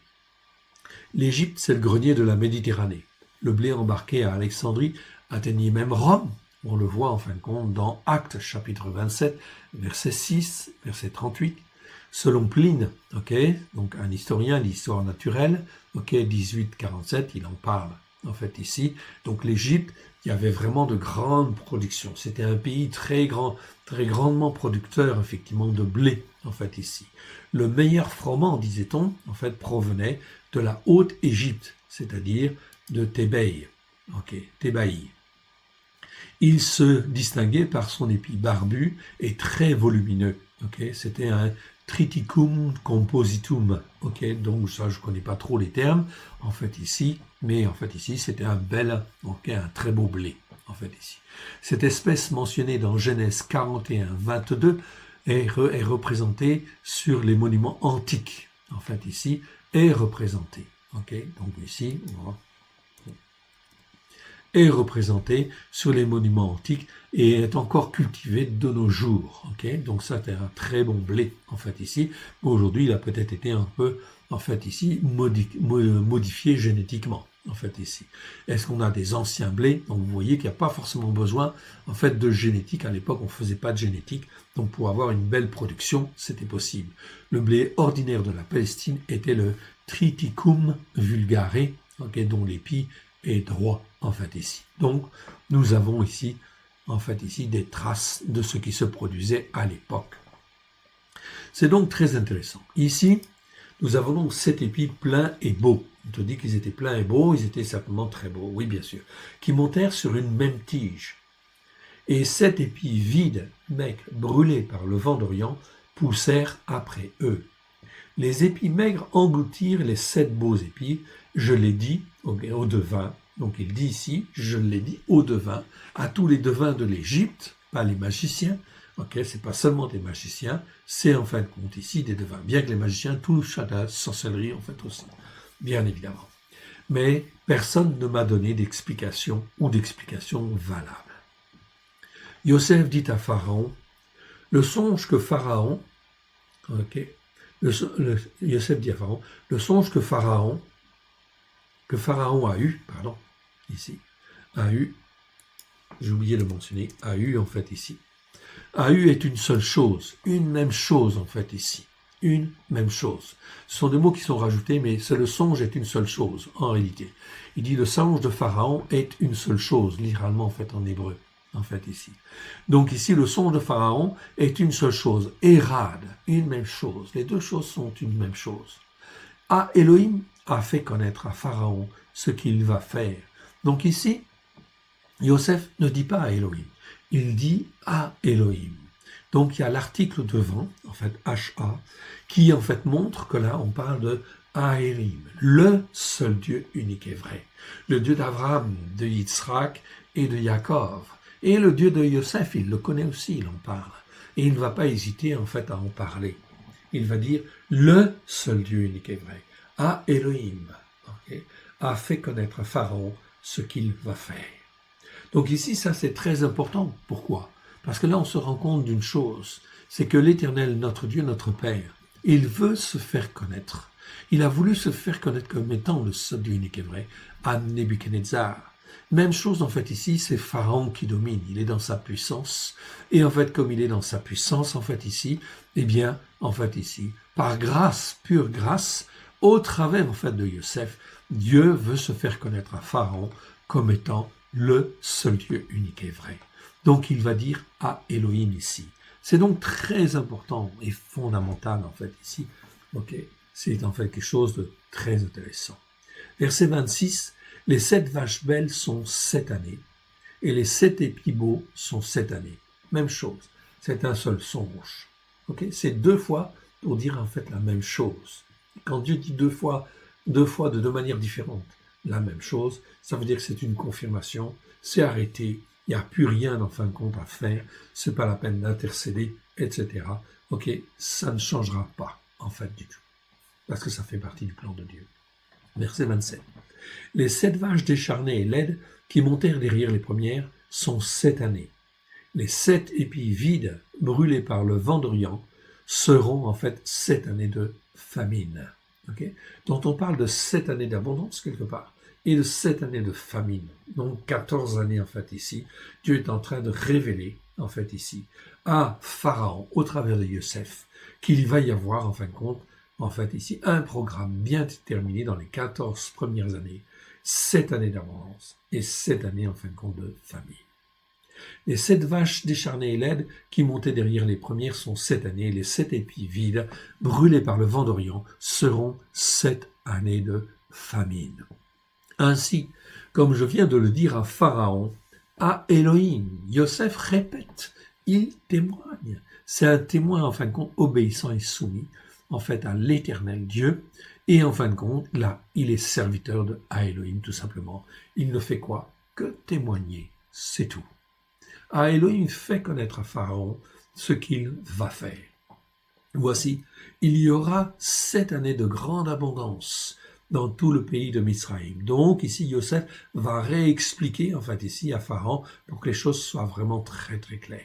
L'Égypte, c'est le grenier de la Méditerranée. Le blé embarqué à Alexandrie atteignit même Rome. On le voit, en fin de compte, dans Actes, chapitre 27, verset 6, verset 38. Selon Pline, donc un historien de l'histoire naturelle, 1847, il en parle, ici. Donc l'Égypte, il y avait vraiment de grandes productions. C'était un pays très grandement producteur, effectivement, de blé, ici. Le meilleur froment, disait-on, provenait de la Haute-Égypte, c'est-à-dire de Thébaï. Thébaï. Il se distinguait par son épi barbu et très volumineux. C'était un triticum compositum. Donc ça, je connais pas trop les termes, ici, mais ici, c'était un très beau blé, ici. Cette espèce mentionnée dans Genèse 41, 22 est représentée sur les monuments antiques, ici, est représentée. Donc ici, voilà. Est représentée sur les monuments antiques et est encore cultivée de nos jours. Donc ça, c'est un très bon blé, ici. Aujourd'hui, il a peut-être été un peu, ici, modifié génétiquement, ici. Est-ce qu'on a des anciens blés? Donc vous voyez qu'il n'y a pas forcément besoin, de génétique. À l'époque, on ne faisait pas de génétique. Donc pour avoir une belle production, c'était possible. Le blé ordinaire de la Palestine était le Triticum vulgare, dont l'épi est droit, ici. Donc, nous avons ici, des traces de ce qui se produisait à l'époque. C'est donc très intéressant. Ici, nous avons donc 7 épis pleins et beaux. On te dit qu'ils étaient pleins et beaux, ils étaient certainement très beaux, oui bien sûr, qui montèrent sur une même tige. Et 7 épis vides, brûlés par le vent d'Orient, poussèrent après eux. Les épis maigres engloutirent les 7 beaux épis, je l'ai dit aux devins. Donc il dit ici, je l'ai dit aux devins, à tous les devins de l'Égypte, pas les magiciens. C'est pas seulement des magiciens, c'est en fin de compte ici des devins. Bien que les magiciens touchent à la sorcellerie aussi, bien évidemment. Mais personne ne m'a donné d'explication ou d'explication valable. Yosef dit à Pharaon, le songe que Pharaon, Yosef dit à Pharaon, le songe que Pharaon a eu, j'ai oublié de mentionner, a eu ici. A eu est une seule chose, une même chose ici. une même chose. Ce sont des mots qui sont rajoutés, mais le songe est une seule chose, en réalité. Il dit le songe de Pharaon est une seule chose, littéralement en fait en hébreu, en fait ici. Donc ici, le songe de Pharaon est une seule chose. Érad, une même chose. Les deux choses sont une même chose. Ah, Elohim a fait connaître à Pharaon ce qu'il va faire. Donc ici, Yosef ne dit pas à Elohim, il dit à Elohim. Donc il y a l'article devant, en fait HA, qui en fait montre que là on parle de Elohim, le seul Dieu unique et vrai. Le Dieu d'Abraham, de Yitzhak et de Yaakov. Et le Dieu de Yosef, il le connaît aussi, il en parle. Et il ne va pas hésiter en fait à en parler. Il va dire le seul Dieu unique et vrai. À Elohim, okay, a fait connaître à Pharaon ce qu'il va faire. Donc ici, ça c'est très important. Pourquoi? Parce que là, on se rend compte d'une chose, c'est que l'Éternel, notre Dieu, notre Père, il veut se faire connaître. Il a voulu se faire connaître comme étant le seul Dieu unique et vrai à Nebuchadnezzar. Même chose en fait ici, c'est Pharaon qui domine, il est dans sa puissance. Et en fait, comme il est dans sa puissance, en fait ici, eh bien, en fait ici, par grâce, pure grâce, au travers en fait de Yosef, Dieu veut se faire connaître à Pharaon comme étant le seul Dieu unique et vrai. Donc il va dire à Elohim ici. C'est donc très important et fondamental en fait ici. Ok, c'est en fait quelque chose de très intéressant. Verset 26, les 7 vaches belles sont 7 années et les 7 épis beaux sont 7 années. Même chose, c'est un seul songe. Ok, c'est 2 fois pour dire en fait la même chose. Quand Dieu dit 2 fois de 2 manières différentes la même chose, ça veut dire que c'est une confirmation, c'est arrêté, il n'y a plus rien en fin de compte à faire, c'est pas la peine d'intercéder, etc. Ok, ça ne changera pas en fait du tout, parce que ça fait partie du plan de Dieu. Verset 27. Les 7 vaches décharnées et laides qui montèrent derrière les premières sont 7 années. Les 7 épis vides, brûlés par le vent d'Orient, seront en fait 7 années de famine. Okay, dont on parle de 7 années d'abondance quelque part, et de 7 années de famine, donc 14 années en fait ici. Dieu est en train de révéler en fait ici à Pharaon, au travers de Yosef, qu'il va y avoir en fin de compte, en fait ici, un programme bien déterminé dans les 14 premières années, 7 années d'abondance et 7 années en fin de compte de famine. Les 7 vaches décharnées et laides qui montaient derrière les premières sont 7 années. Les 7 épis vides, brûlés par le vent d'Orient, seront 7 années de famine. Ainsi, comme je viens de le dire à Pharaon, à Elohim, Yosef répète, il témoigne. C'est un témoin, en fin de compte, obéissant et soumis, en fait, à l'Éternel Dieu. Et en fin de compte, là, il est serviteur de Elohim, tout simplement. Il ne fait quoi? Que témoigner, c'est tout. Elohim fait connaître à Pharaon ce qu'il va faire. Voici, il y aura 7 années de grande abondance dans tout le pays de Misraïm. Donc ici, Yosef va réexpliquer en fait ici à Pharaon pour que les choses soient vraiment très très claires.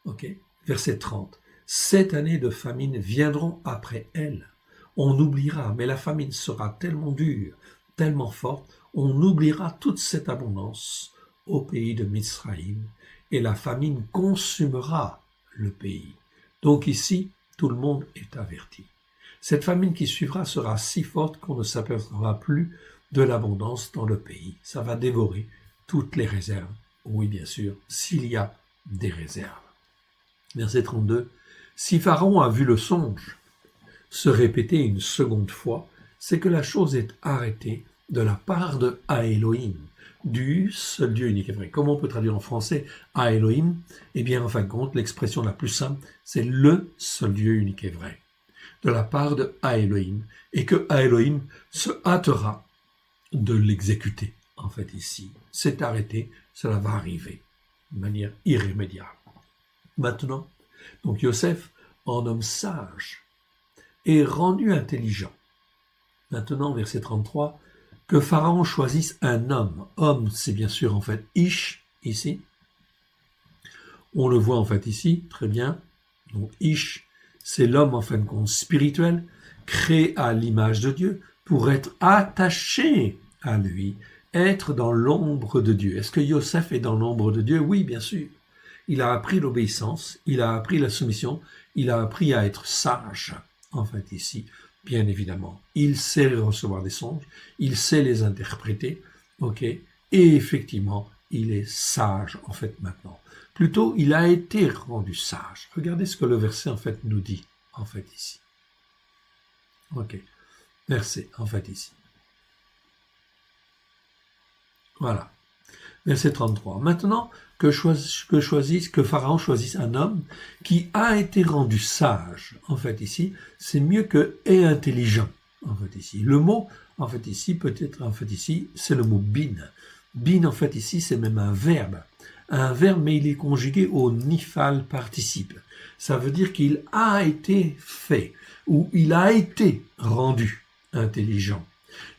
Ok, verset 30. 7 années de famine viendront après elle. On oubliera, mais la famine sera tellement dure, tellement forte, on oubliera toute cette abondance au pays de Misraïm, et la famine consumera le pays. Donc ici, tout le monde est averti. Cette famine qui suivra sera si forte qu'on ne s'apercevra plus de l'abondance dans le pays. Ça va dévorer toutes les réserves. Oui, bien sûr, s'il y a des réserves. Verset 32. Si Pharaon a vu le songe se répéter une seconde fois, c'est que la chose est arrêtée de la part de Elohim, du seul Dieu unique et vrai. Comment on peut traduire en français Elohim? Eh bien, en fin de compte, l'expression la plus simple, c'est le seul Dieu unique et vrai. De la part de Elohim, et que Elohim se hâtera de l'exécuter. En fait, ici, c'est arrêté, cela va arriver de manière irrémédiable. Maintenant, donc Yosef, en homme sage, est rendu intelligent. Maintenant, verset 33, que Pharaon choisisse un homme. Homme, c'est bien sûr en fait Ish, ici. On le voit en fait ici, très bien. Donc Ish, c'est l'homme en fin de compte spirituel, créé à l'image de Dieu, pour être attaché à lui, être dans l'ombre de Dieu. Est-ce que Yosef est dans l'ombre de Dieu? Oui, bien sûr. il a appris l'obéissance, il a appris la soumission, il a appris à être sage, en fait, ici, bien évidemment. Il sait recevoir des songes, il sait les interpréter, ok, et effectivement, il est sage, en fait, maintenant. Plutôt, il a été rendu sage. Regardez ce que le verset, en fait, nous dit, en fait, ici. Ok, verset, en fait, ici. Voilà. Verset 33. Maintenant que Pharaon choisisse un homme qui a été rendu sage, en fait ici, c'est mieux que et intelligent, en fait ici. Le mot, en fait ici, peut-être, en fait ici, c'est le mot bin. Bin, en fait ici, c'est même un verbe, mais il est conjugué au nifal participe. Ça veut dire qu'il a été fait, ou il a été rendu intelligent.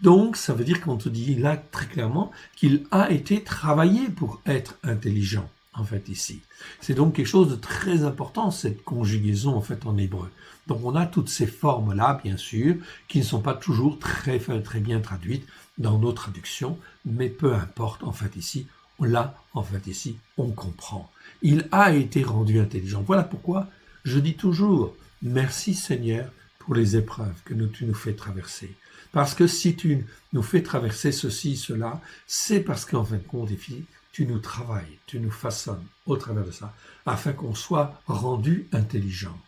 Donc, ça veut dire qu'on te dit là très clairement qu'il a été travaillé pour être intelligent, en fait, ici. C'est donc quelque chose de très important, cette conjugaison, en fait, en hébreu. Donc, on a toutes ces formes-là, bien sûr, qui ne sont pas toujours très bien traduites dans nos traductions, mais peu importe, en fait, ici, là, en fait, ici, on comprend. Il a été rendu intelligent. Voilà pourquoi je dis toujours, merci Seigneur pour les épreuves que tu nous fais traverser. Parce que si tu nous fais traverser ceci, cela, c'est parce qu'en fin de compte, tu nous travailles, tu nous façonnes au travers de ça, afin qu'on soit rendu intelligent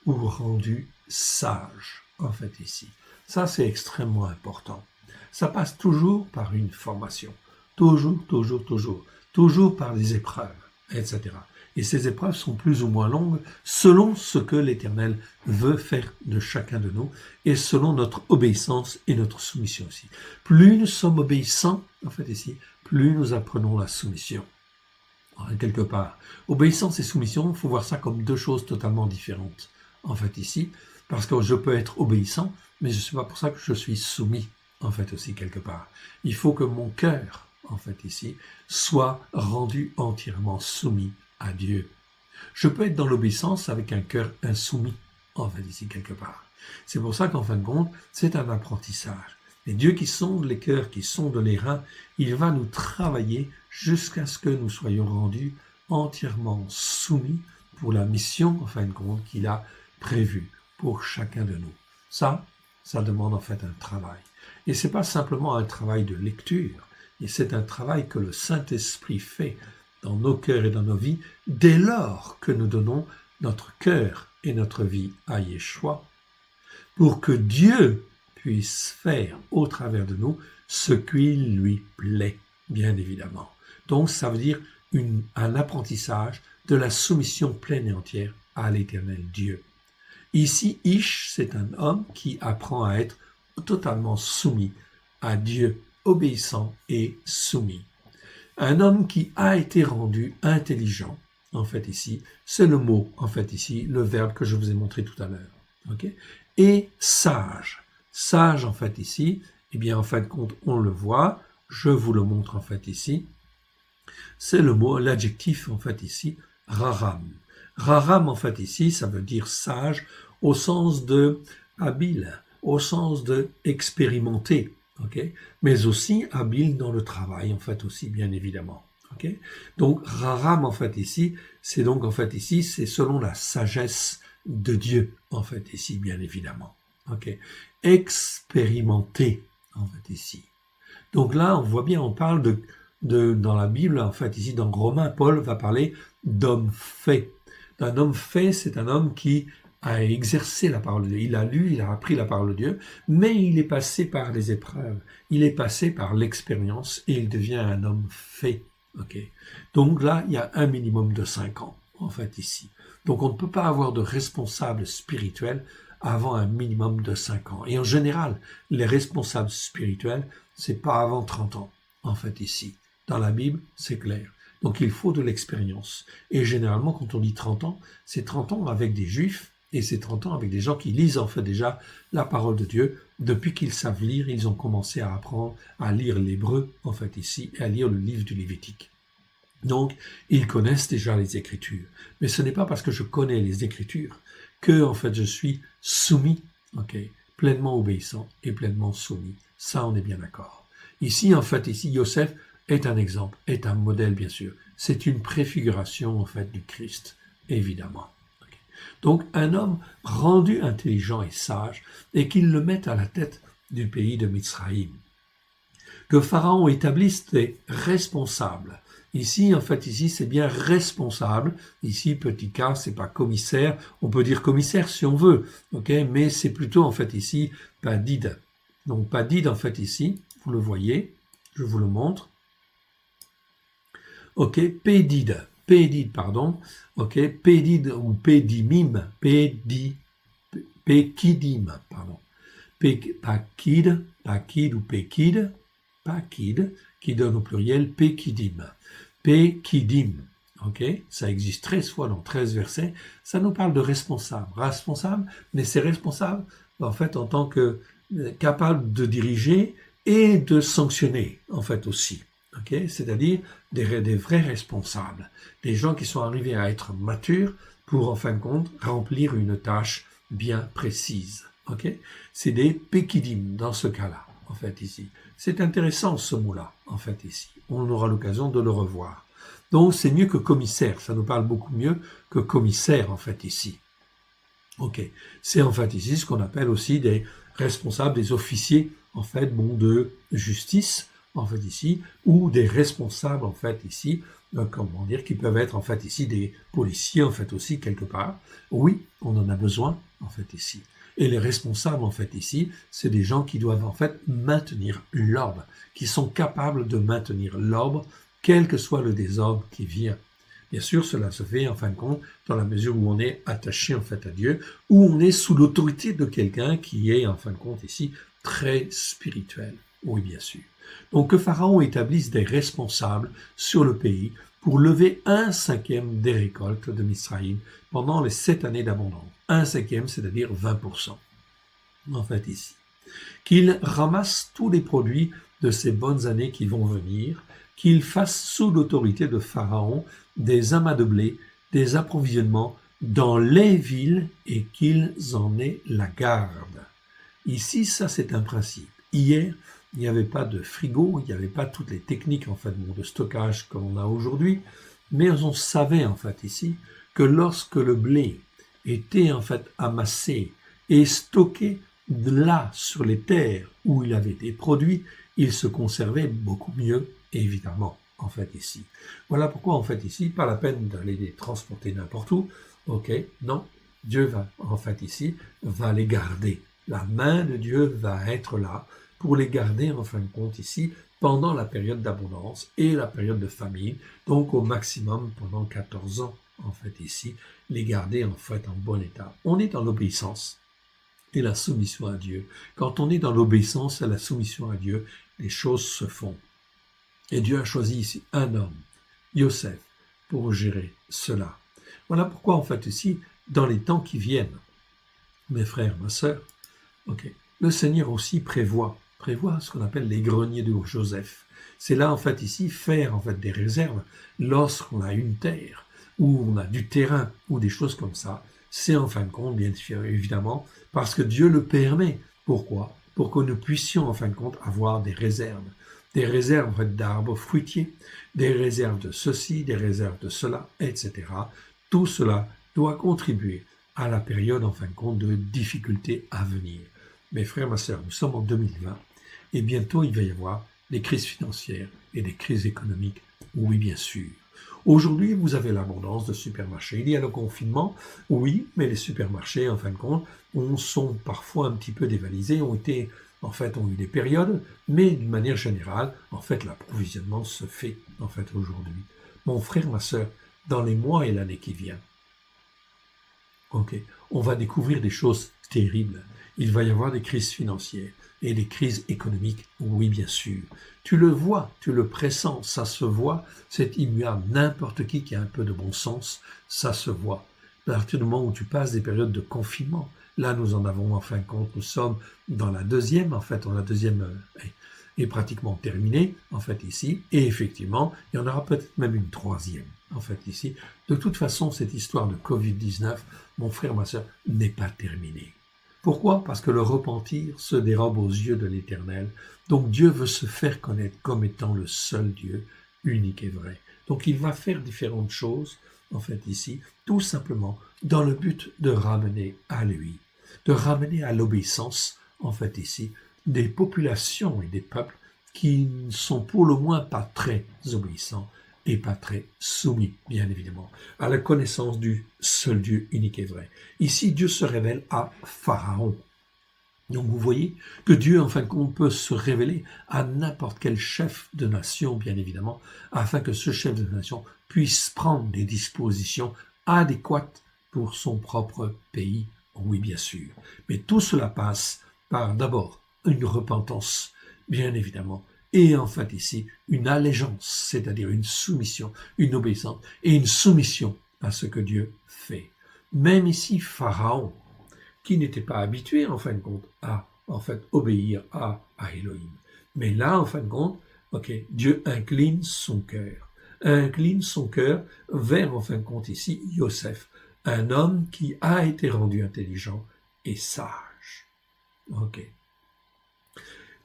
ou rendu sage, en fait, ici. Ça, c'est extrêmement important. Ça passe toujours par une formation. Toujours par des épreuves, etc. Et ces épreuves sont plus ou moins longues selon ce que l'Éternel veut faire de chacun de nous et selon notre obéissance et notre soumission aussi. Plus nous sommes obéissants, en fait ici, plus nous apprenons la soumission. Quelque part. Obéissance et soumission, il faut voir ça comme deux choses totalement différentes, en fait ici, parce que je peux être obéissant, mais je ne suis pas pour ça que je suis soumis, en fait aussi, quelque part. Il faut que mon cœur, en fait ici, soit rendu entièrement soumis à Dieu. Je peux être dans l'obéissance avec un cœur insoumis, en fait, ici, quelque part. C'est pour ça qu'en fin de compte, c'est un apprentissage. Et Dieu qui sonde les cœurs, qui sonde les reins, il va nous travailler jusqu'à ce que nous soyons rendus entièrement soumis pour la mission, en fin de compte, qu'il a prévue pour chacun de nous. Ça demande en fait un travail. Et c'est pas simplement un travail de lecture, et c'est un travail que le Saint-Esprit fait dans nos cœurs et dans nos vies, dès lors que nous donnons notre cœur et notre vie à Yeshua, pour que Dieu puisse faire au travers de nous ce qu'il lui plaît, bien évidemment. Donc ça veut dire un apprentissage de la soumission pleine et entière à l'Éternel Dieu. Ici, Ish, c'est un homme qui apprend à être totalement soumis à Dieu, obéissant et soumis. Un homme qui a été rendu intelligent, en fait ici, c'est le mot, en fait ici, le verbe que je vous ai montré tout à l'heure. Okay? Et sage. Sage, en fait ici, eh bien, en fin de compte, on le voit, je vous le montre en fait ici, c'est le mot, l'adjectif, en fait ici, raram. Raram, en fait ici, ça veut dire sage au sens de habile, au sens de expérimenté. Okay? Mais aussi habile dans le travail, en fait aussi, bien évidemment. Okay? Donc, raram, en fait, ici, c'est donc, en fait, ici, c'est selon la sagesse de Dieu, en fait, ici, bien évidemment. Okay? Expérimenté, en fait, ici. Donc là, on voit bien, on parle dans la Bible, en fait, ici, dans Romains, Paul va parler d'homme fait. Un homme fait, c'est un homme qui a exercé la parole de Dieu. Il a lu, il a appris la parole de Dieu, mais il est passé par les épreuves, il est passé par l'expérience et il devient un homme fait. Okay. Donc là, il y a un minimum de 5 ans, en fait, ici. Donc on ne peut pas avoir de responsable spirituel avant un minimum de 5 ans. Et en général, les responsables spirituels, c'est pas avant 30 ans, en fait, ici. Dans la Bible, c'est clair. Donc il faut de l'expérience. Et généralement, quand on dit 30 ans, c'est 30 ans avec des juifs et c'est 30 ans avec des gens qui lisent en fait déjà la parole de Dieu. Depuis qu'ils savent lire, ils ont commencé à apprendre à lire l'hébreu, en fait ici, et à lire le livre du Lévitique. Donc, ils connaissent déjà les Écritures. Mais ce n'est pas parce que je connais les Écritures que, en fait, je suis soumis, okay, pleinement obéissant et pleinement soumis. Ça, on est bien d'accord. Ici, en fait, ici, Yosef est un exemple, est un modèle, bien sûr. C'est une préfiguration, en fait, du Christ, évidemment. Okay. Donc, un homme rendu intelligent et sage, et qu'il le mette à la tête du pays de Mizraïm. Que Pharaon établisse des responsables. Ici, en fait, ici, c'est bien responsable. Ici, petit k, c'est pas commissaire. On peut dire commissaire si on veut, ok, mais c'est plutôt, en fait, ici, padid. Donc, padid, en fait, ici, vous le voyez, je vous le montre. Ok, pédid, pardon. Ok, pédid ou pédimim, pékidim, pardon. Pakid ou pékid, pakid, qui donne au pluriel pékidim. Pékidim, ok, ça existe 13 fois dans 13 versets, ça nous parle de responsable, mais c'est responsable en fait en tant que capable de diriger et de sanctionner en fait aussi, ok, c'est-à-dire des vrais responsables, des gens qui sont arrivés à être matures pour en fin de compte remplir une tâche bien précise, ok, c'est des pékidim dans ce cas-là. En fait, ici. C'est intéressant ce mot-là, en fait, ici. On aura l'occasion de le revoir. Donc, c'est mieux que commissaire. Ça nous parle beaucoup mieux que commissaire, en fait, ici. Ok. C'est, en fait, ici, ce qu'on appelle aussi des responsables, des officiers, en fait, bon, de justice, en fait, ici, ou des responsables, en fait, ici, comment dire, qui peuvent être, en fait, ici, des policiers, en fait, aussi, quelque part. Oui, on en a besoin, en fait, ici. Et les responsables, en fait, ici, c'est des gens qui doivent, en fait, maintenir l'ordre, qui sont capables de maintenir l'ordre, quel que soit le désordre qui vient. Bien sûr, cela se fait, en fin de compte, dans la mesure où on est attaché, en fait, à Dieu, où on est sous l'autorité de quelqu'un qui est, en fin de compte, ici, très spirituel. Oui, bien sûr. Donc, que Pharaon établisse des responsables sur le pays pour lever 1/5 des récoltes de Mizraïm pendant les 7 années d'abondance. 1/5, c'est-à-dire 20%. En fait, ici. Qu'il ramasse tous les produits de ces bonnes années qui vont venir, qu'il fasse sous l'autorité de Pharaon des amas de blé, des approvisionnements dans les villes et qu'ils en aient la garde. Ici, ça c'est un principe. Hier, il n'y avait pas de frigo, il n'y avait pas toutes les techniques en fait de stockage comme on a aujourd'hui, mais on savait en fait ici que lorsque le blé était en fait amassé et stocké là sur les terres où il avait été produit, il se conservait beaucoup mieux, évidemment, en fait ici. Voilà pourquoi en fait ici, pas la peine d'aller les transporter n'importe où, ok, non, Dieu va en fait ici, va les garder. La main de Dieu va être là pour les garder en fin de compte ici pendant la période d'abondance et la période de famine, donc au maximum pendant 14 ans en fait ici, les garder en fait en bon état. On est dans l'obéissance et la soumission à Dieu. Quand on est dans l'obéissance et la soumission à Dieu, les choses se font. Et Dieu a choisi ici un homme, Yosef, pour gérer cela. Voilà pourquoi en fait ici, dans les temps qui viennent, mes frères, ma sœur, ok, le Seigneur aussi prévoit ce qu'on appelle les greniers de Joseph. C'est là en fait ici faire en fait des réserves lorsqu'on a une terre ou on a du terrain ou des choses comme ça. C'est en fin de compte bien évidemment parce que Dieu le permet. Pourquoi? Pour que nous puissions en fin de compte avoir des réserves en fait d'arbres fruitiers, des réserves de ceci, des réserves de cela, etc. Tout cela doit contribuer à la période en fin de compte de difficultés à venir. Mes frères, ma sœur, nous sommes en 2020 et bientôt il va y avoir des crises financières et des crises économiques. Oui, bien sûr. Aujourd'hui, vous avez l'abondance de supermarchés. Il y a le confinement, oui, mais les supermarchés, en fin de compte, sont parfois un petit peu dévalisés, ont eu des périodes, mais d'une manière générale, en fait, l'approvisionnement se fait, en fait, aujourd'hui. Mon frère, ma sœur, dans les mois et l'année qui vient, ok, on va découvrir des choses terribles. Il va y avoir des crises financières et des crises économiques, oui bien sûr. Tu le vois, tu le pressens, ça se voit, c'est immuable. N'importe qui a un peu de bon sens, ça se voit. À partir du moment où tu passes des périodes de confinement, là nous en avons en fin de compte, nous sommes dans la deuxième, en fait, la deuxième est pratiquement terminée, en fait ici, et effectivement, il y en aura peut-être même une troisième, en fait ici. De toute façon, cette histoire de Covid-19, mon frère, ma sœur, n'est pas terminée. Pourquoi? Parce que le repentir se dérobe aux yeux de l'Éternel. Donc Dieu veut se faire connaître comme étant le seul Dieu, unique et vrai. Donc il va faire différentes choses, en fait ici, tout simplement dans le but de ramener à lui, de ramener à l'obéissance, en fait ici, des populations et des peuples qui ne sont pour le moins pas très obéissants et pas très soumis, bien évidemment, à la connaissance du seul Dieu unique et vrai. Ici, Dieu se révèle à Pharaon. Donc vous voyez que Dieu, en fin de compte, peut se révéler à n'importe quel chef de nation, bien évidemment, afin que ce chef de nation puisse prendre des dispositions adéquates pour son propre pays, oui bien sûr. Mais tout cela passe par d'abord une repentance, bien évidemment, et en fait ici une allégeance, c'est-à-dire une soumission, une obéissance et une soumission à ce que Dieu fait. Même ici, Pharaon, qui n'était pas habitué, en fin de compte, à obéir à Elohim. Mais là, en fin de compte, Dieu incline son cœur vers, en fin de compte, ici, Yosef, un homme qui a été rendu intelligent et sage.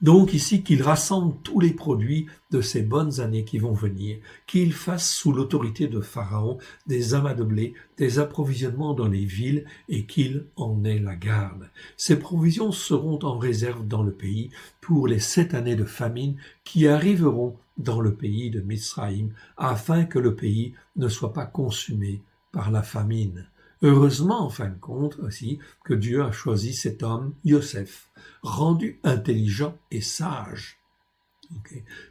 Donc ici, qu'il rassemble tous les produits de ces bonnes années qui vont venir, qu'il fasse sous l'autorité de Pharaon des amas de blé, des approvisionnements dans les villes et qu'il en ait la garde. Ces provisions seront en réserve dans le pays pour les 7 années de famine qui arriveront dans le pays de Mizraïm afin que le pays ne soit pas consumé par la famine. Heureusement, en fin de compte, aussi, que Dieu a choisi cet homme, Yosef, rendu intelligent et sage,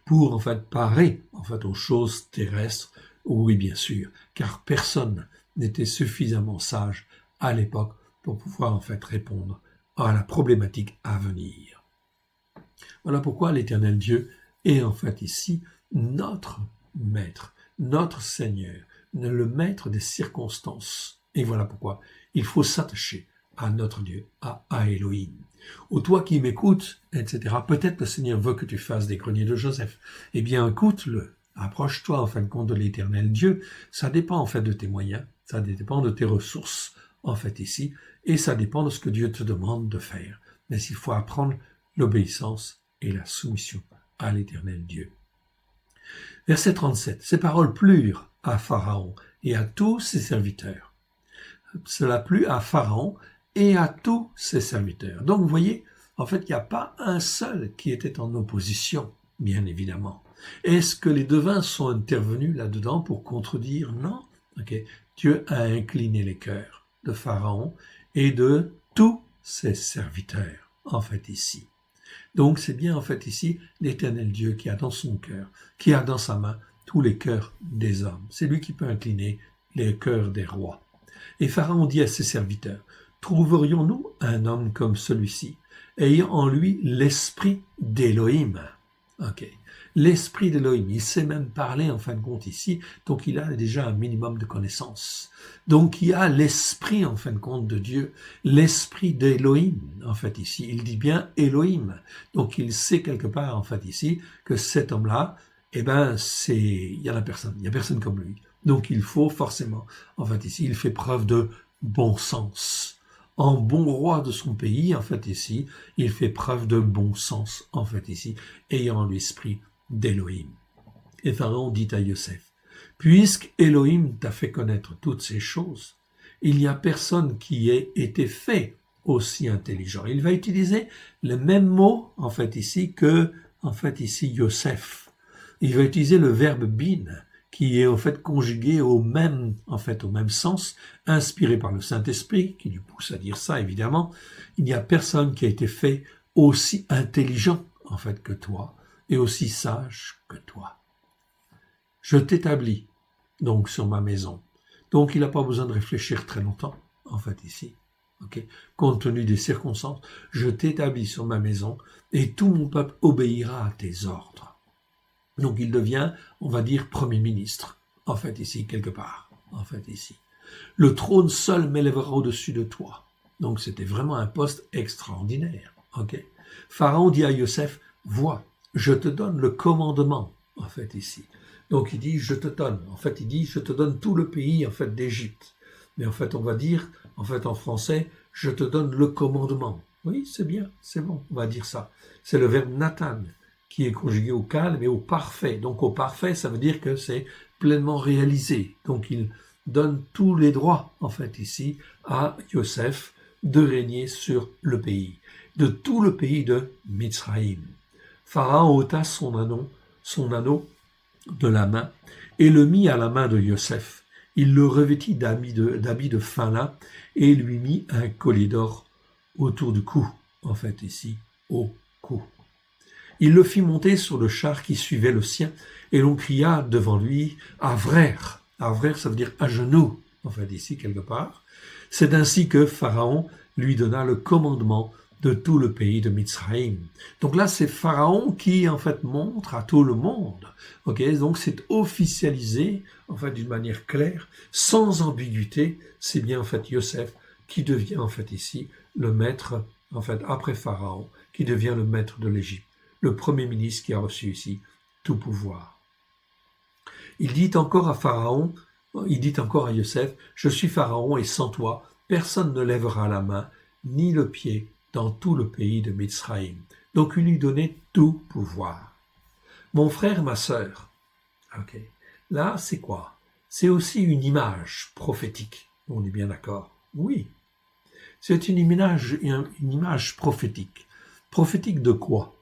pour, en fait, parer, aux choses terrestres, oui, bien sûr, car personne n'était suffisamment sage à l'époque pour pouvoir, en fait, répondre à la problématique à venir. Voilà pourquoi l'Éternel Dieu est, en fait, ici, notre Maître, notre Seigneur, le Maître des circonstances. Et voilà pourquoi il faut s'attacher à notre Dieu, à Elohim. Ou toi qui m'écoutes, etc., peut-être le Seigneur veut que tu fasses des greniers de Joseph. Eh bien, écoute-le, approche-toi en fin de compte de l'Éternel Dieu. Ça dépend en fait de tes moyens, ça dépend de tes ressources, en fait ici, et ça dépend de ce que Dieu te demande de faire. Mais il faut apprendre l'obéissance et la soumission à l'Éternel Dieu. Verset 37. Ces paroles plurent à Pharaon et à tous ses serviteurs. Cela plut à Pharaon et à tous ses serviteurs. Donc vous voyez, en fait, il n'y a pas un seul qui était en opposition, bien évidemment. Est-ce que les devins sont intervenus là-dedans pour contredire? Non. Dieu a incliné les cœurs de Pharaon et de tous ses serviteurs, en fait, ici. Donc c'est bien, en fait, ici, l'Éternel Dieu qui a dans son cœur, qui a dans sa main tous les cœurs des hommes. C'est lui qui peut incliner les cœurs des rois. Et Pharaon dit à ses serviteurs, « Trouverions-nous un homme comme celui-ci, ayant en lui l'esprit d'Élohim ?» L'esprit d'Élohim, il sait même parler en fin de compte ici, donc il a déjà un minimum de connaissances. Donc il a l'esprit en fin de compte de Dieu, l'esprit d'Élohim en fait ici, il dit bien Élohim. Donc il sait quelque part en fait ici que cet homme-là, il y a personne comme lui. Donc il faut forcément, en fait ici, il fait preuve de bon sens. En bon roi de son pays, en fait ici, il fait preuve de bon sens, en fait ici, ayant l'esprit d'Élohim. Et Pharaon dit à Yosef, « Puisque Élohim t'a fait connaître toutes ces choses, il n'y a personne qui ait été fait aussi intelligent. » Il va utiliser le même mot, en fait ici, que, en fait ici, Yosef. Il va utiliser le verbe bin, qui est en fait conjugué au même sens, inspiré par le Saint-Esprit, qui lui pousse à dire ça, évidemment. Il n'y a personne qui a été fait aussi intelligent, en fait, que toi, et aussi sage que toi. Je t'établis, donc, sur ma maison. Donc, il n'a pas besoin de réfléchir très longtemps, en fait, ici. Compte tenu des circonstances, je t'établis sur ma maison, et tout mon peuple obéira à tes ordres. Donc il devient, on va dire, Premier ministre, en fait ici, quelque part, en fait ici. Le trône seul m'élèvera au-dessus de toi. Donc c'était vraiment un poste extraordinaire. Pharaon dit à Yosef, vois, je te donne le commandement, en fait ici. Donc il dit, je te donne, je te donne tout le pays, en fait, d'Égypte. Mais en fait, on va dire, en fait, en français, je te donne le commandement. Oui, c'est bien, c'est bon, on va dire ça. C'est le verbe Nathan qui est conjugué au calme et au parfait. Donc au parfait, ça veut dire que c'est pleinement réalisé. Donc il donne tous les droits, en fait, ici, à Yosef de régner sur le pays, de tout le pays de Mitzraïm. Pharaon ôta son anneau de la main et le mit à la main de Yosef. Il le revêtit d'habits de fin lin et lui mit un collier d'or autour du cou, en fait ici, au cou. Il le fit monter sur le char qui suivait le sien et l'on cria devant lui « Avrer ». Avrer, ça veut dire à genoux, en fait ici quelque part. C'est ainsi que Pharaon lui donna le commandement de tout le pays de Mitzraïm. Donc là, c'est Pharaon qui, en fait, montre à tout le monde. Ok, donc c'est officialisé, en fait, d'une manière claire, sans ambiguïté. C'est bien, en fait, Yosef qui devient, en fait, ici, le maître, en fait, après Pharaon, qui devient le maître de l'Égypte, le premier ministre qui a reçu ici tout pouvoir. Il dit encore à Pharaon, il dit encore à Yosef, « Je suis Pharaon et sans toi, personne ne lèvera la main, ni le pied, dans tout le pays de Mitzraïm. » Donc il lui donnait tout pouvoir. Mon frère, ma sœur, ok, là c'est quoi? C'est aussi une image prophétique. On est bien d'accord? Oui. C'est une image prophétique. Prophétique de quoi?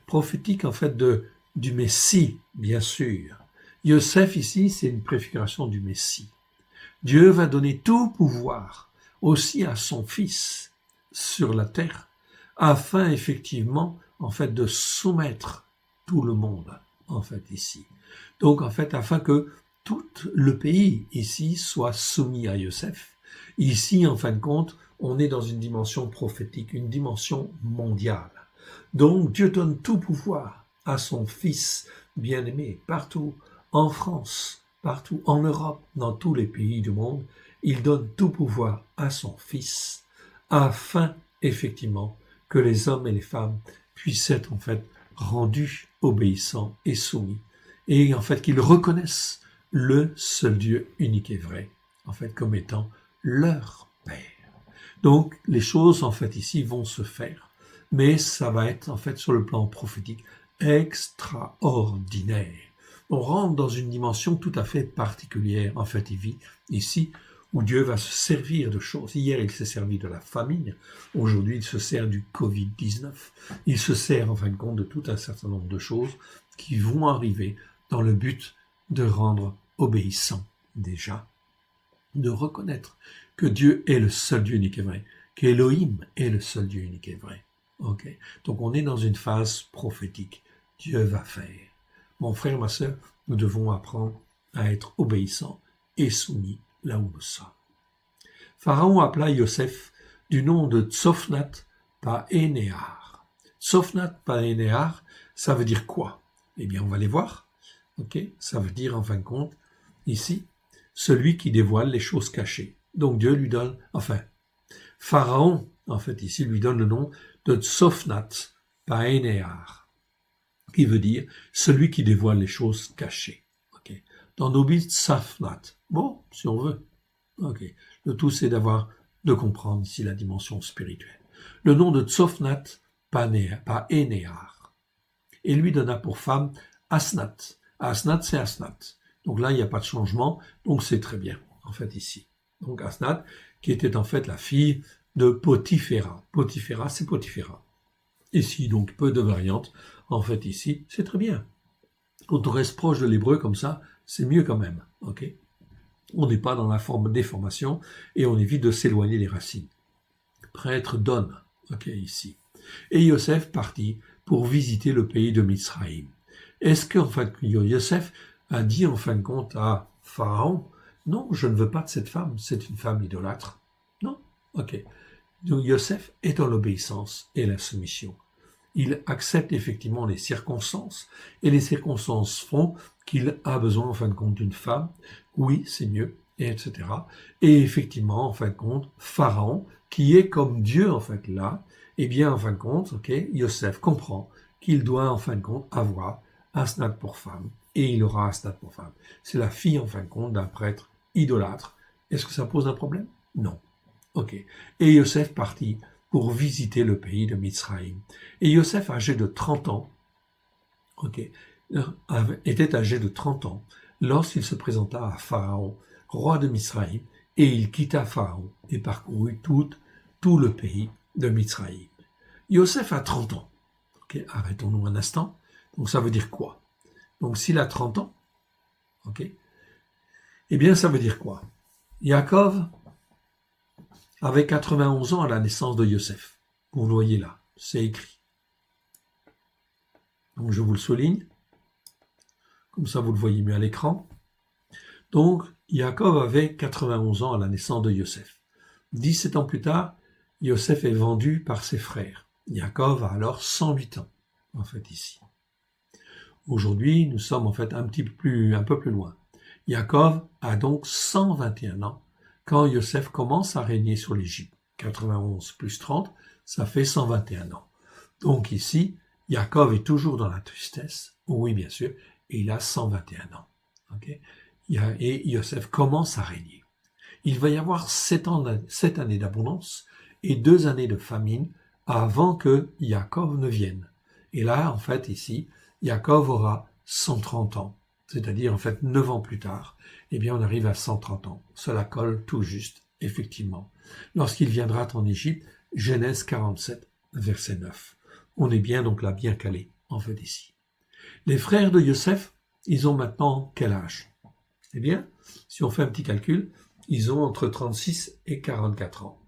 Prophétique en fait du Messie, bien sûr. Yosef ici, c'est une préfiguration du Messie. Dieu va donner tout pouvoir aussi à son fils sur la terre, afin effectivement, en fait, de soumettre tout le monde, en fait, ici. Donc, en fait, afin que tout le pays ici soit soumis à Yosef. Ici, en fin de compte, on est dans une dimension prophétique, une dimension mondiale. Donc, Dieu donne tout pouvoir à son fils bien-aimé, partout, en France, partout, en Europe, dans tous les pays du monde. Il donne tout pouvoir à son fils, afin, effectivement, que les hommes et les femmes puissent être, en fait, rendus obéissants et soumis. Et, en fait, qu'ils reconnaissent le seul Dieu unique et vrai, en fait, comme étant leur Père. Donc, les choses, en fait, ici, vont se faire. Mais ça va être, en fait, sur le plan prophétique, extraordinaire. On rentre dans une dimension tout à fait particulière, en fait, ici, où Dieu va se servir de choses. Hier, il s'est servi de la famine. Aujourd'hui, il se sert du Covid-19. Il se sert, en fin de compte, de tout un certain nombre de choses qui vont arriver dans le but de rendre obéissant, déjà, de reconnaître que Dieu est le seul Dieu unique et vrai, qu'Élohim est le seul Dieu unique et vrai. Okay. Donc, on est dans une phase prophétique. Dieu va faire. Mon frère, ma sœur, nous devons apprendre à être obéissants et soumis là où nous sommes. Pharaon appela Yosef du nom de Tsofnat Paénéar. Tsofnat Paénéar, ça veut dire quoi? Eh bien, on va les voir. Ok, ça veut dire, en fin de compte, ici, celui qui dévoile les choses cachées. Donc Dieu lui donne, Pharaon, en fait, ici, lui donne le nom de Tsofnat Paénéar, qui veut dire celui qui dévoile les choses cachées. Okay. Dans nos Bibles, Tsafnat. Bon, si on veut. Ok. Le tout, c'est de comprendre ici la dimension spirituelle. Le nom de Tsofnat Paénéar. Et lui donna pour femme Asnat. Asnat, c'est Asnat. Donc là, il n'y a pas de changement, donc c'est très bien, en fait, ici. Donc Asnat, qui était en fait la fille de Potiphéra. Potiphéra, c'est Potiphéra. Ici, donc, peu de variantes. En fait, ici, c'est très bien. Quand on reste proche de l'hébreu comme ça, c'est mieux quand même, ok? On n'est pas dans la forme déformation et on évite de s'éloigner des racines. Prêtre donne, ok, ici. Et Yosef partit pour visiter le pays de Mitzraïm. Est-ce qu'en fait, Yosef a dit en fin de compte à Pharaon, non, je ne veux pas de cette femme, c'est une femme idolâtre. Non, ok. Donc Yosef est dans l'obéissance et la soumission. Il accepte effectivement les circonstances, et les circonstances font qu'il a besoin en fin de compte d'une femme. Oui, c'est mieux, et etc. Et effectivement, en fin de compte, Pharaon, qui est comme Dieu en fait là, eh bien en fin de compte, ok, Yosef comprend qu'il doit en fin de compte avoir Asnat pour femme, et il aura Asnat pour femme. C'est la fille en fin de compte d'un prêtre idolâtre. Est-ce que ça pose un problème? Non. Ok. Et Yosef partit pour visiter le pays de Mitzraïm. Et Yosef, âgé de 30 ans, ok, était âgé de 30 ans lorsqu'il se présenta à Pharaon, roi de Mitzraïm, et il quitta Pharaon et parcourut tout le pays de Mitzraïm. Yosef a 30 ans. Ok, arrêtons-nous un instant. Donc ça veut dire quoi? Donc s'il a 30 ans, ok, eh bien ça veut dire quoi? Yaakov avait 91 ans à la naissance de Yosef. Vous le voyez là, c'est écrit. Donc je vous le souligne, comme ça vous le voyez mieux à l'écran. Donc Yaakov avait 91 ans à la naissance de Yosef. 17 ans plus tard, Yosef est vendu par ses frères. Yaakov a alors 108 ans, en fait, ici. Aujourd'hui, nous sommes en fait un peu plus loin. Yaakov a donc 121 ans quand Yosef commence à régner sur l'Égypte. 91 plus 30, ça fait 121 ans. Donc ici, Yaakov est toujours dans la tristesse, oui bien sûr, et il a 121 ans. Okay? Et Yosef commence à régner. Il va y avoir 7 années d'abondance et 2 années de famine avant que Yaakov ne vienne. Et là, en fait, ici, Yaakov aura 130 ans, c'est-à-dire en fait 9 ans plus tard, eh bien on arrive à 130 ans. Cela colle tout juste, effectivement. Lorsqu'il viendra en Égypte, Genèse 47, verset 9. On est bien donc là, bien calé, en fait, ici. Les frères de Yosef, ils ont maintenant quel âge? Eh bien, si on fait un petit calcul, ils ont entre 36 et 44 ans.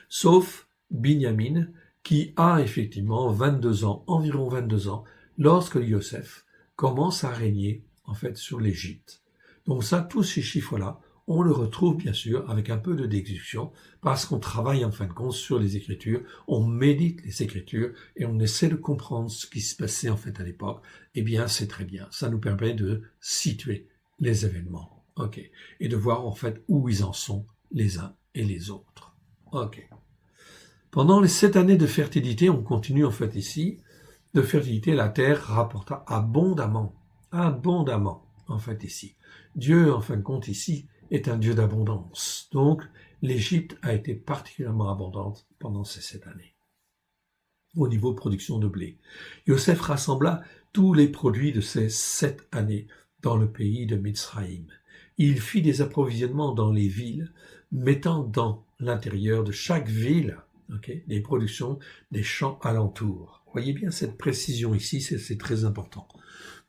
Sauf Binyamin, qui a effectivement 22 ans, environ 22 ans, lorsque Yosef commence à régner, en fait, sur l'Égypte. Donc ça, tous ces chiffres-là, on le retrouve bien sûr avec un peu de déduction, parce qu'on travaille en fin de compte sur les Écritures, on médite les Écritures et on essaie de comprendre ce qui se passait en fait à l'époque. Eh bien, c'est très bien. Ça nous permet de situer les événements, ok, et de voir en fait où ils en sont les uns et les autres, ok. Pendant les 7 années de fertilité, on continue en fait ici, de fertilité, la terre rapporta abondamment, en fait ici. Dieu, en fin de compte ici, est un Dieu d'abondance. Donc, l'Égypte a été particulièrement abondante pendant ces 7 années. Au niveau de production de blé, Yosef rassembla tous les produits de ces 7 années dans le pays de Mitzraïm. Il fit des approvisionnements dans les villes, mettant dans l'intérieur de chaque ville les productions des champs alentours. Voyez bien cette précision ici, c'est très important.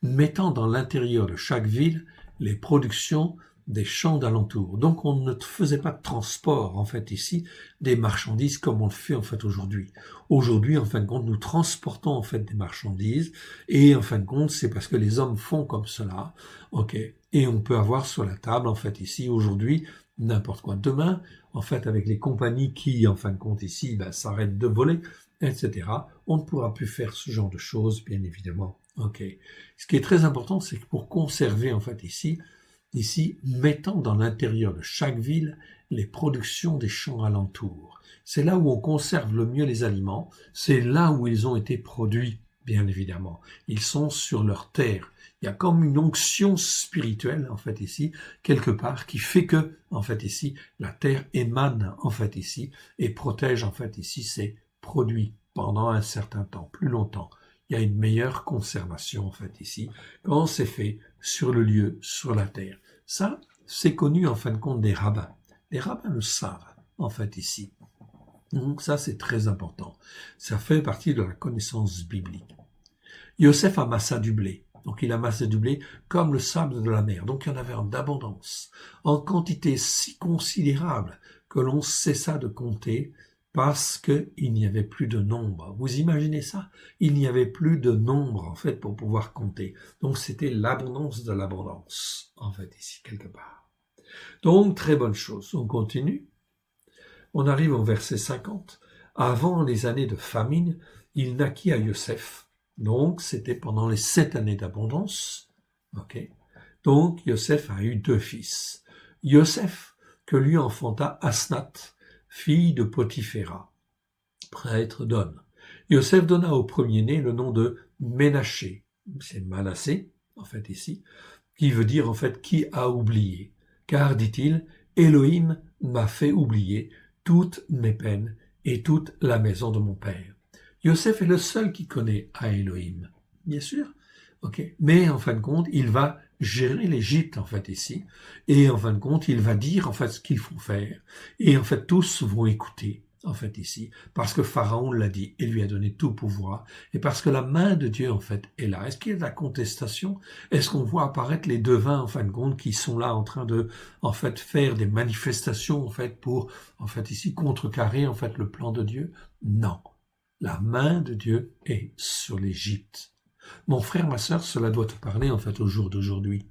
Mettant dans l'intérieur de chaque ville les productions des champs d'alentour. Donc on ne faisait pas de transport en fait ici des marchandises comme on le fait en fait aujourd'hui. Aujourd'hui, en fin de compte, nous transportons en fait des marchandises et en fin de compte, c'est parce que les hommes font comme cela, et on peut avoir sur la table en fait ici aujourd'hui n'importe quoi. Demain, en fait, avec les compagnies qui, en fin de compte ici, s'arrêtent de voler, etc., on ne pourra plus faire ce genre de choses, bien évidemment. Ce qui est très important, c'est que pour conserver en fait ici, mettant dans l'intérieur de chaque ville les productions des champs alentours. C'est là où on conserve le mieux les aliments, c'est là où ils ont été produits, bien évidemment. Ils sont sur leur terre. Il y a comme une onction spirituelle, en fait, ici, quelque part, qui fait que, en fait, ici, la terre émane, en fait, ici, et protège, en fait, ici, ces produits pendant un certain temps, plus longtemps. Il y a une meilleure conservation, en fait, ici, quand c'est fait sur le lieu, sur la terre. Ça, c'est connu, en fin de compte, des rabbins. Les rabbins le savent, en fait, ici. Donc ça, c'est très important. Ça fait partie de la connaissance biblique. Yosef amassa du blé. Donc il amassait du blé comme le sable de la mer. Donc il y en avait en abondance, en quantité si considérable que l'on cessa de compter parce qu'il n'y avait plus de nombre. Vous imaginez ça? Il n'y avait plus de nombre, en fait, pour pouvoir compter. Donc c'était l'abondance de l'abondance, en fait, ici, quelque part. Donc, très bonne chose. On continue. On arrive au verset 50. Avant les années de famine, il naquit à Yosef. Donc, c'était pendant les 7 années d'abondance. Donc, Yosef a eu 2 fils. Yosef, que lui enfanta Asnath, fille de Potiphéra, prêtre d'On. Yosef donna au premier-né le nom de Ménaché, c'est Manassé, en fait ici, qui veut dire en fait qui a oublié. Car, dit-il, Elohim m'a fait oublier toutes mes peines et toute la maison de mon père. Yosef est le seul qui connaît à Elohim, bien sûr. Ok, mais en fin de compte, il va gérer l'Égypte en fait ici, et en fin de compte, il va dire en fait ce qu'il faut faire, et en fait tous vont écouter en fait ici, parce que Pharaon l'a dit et lui a donné tout pouvoir, et parce que la main de Dieu en fait est là. Est-ce qu'il y a de la contestation? Est-ce qu'on voit apparaître les devins en fin de compte qui sont là en train de en fait faire des manifestations en fait pour en fait ici contrecarrer en fait le plan de Dieu? Non, la main de Dieu est sur l'Égypte. Mon frère, ma sœur, cela doit te parler en fait au jour d'aujourd'hui.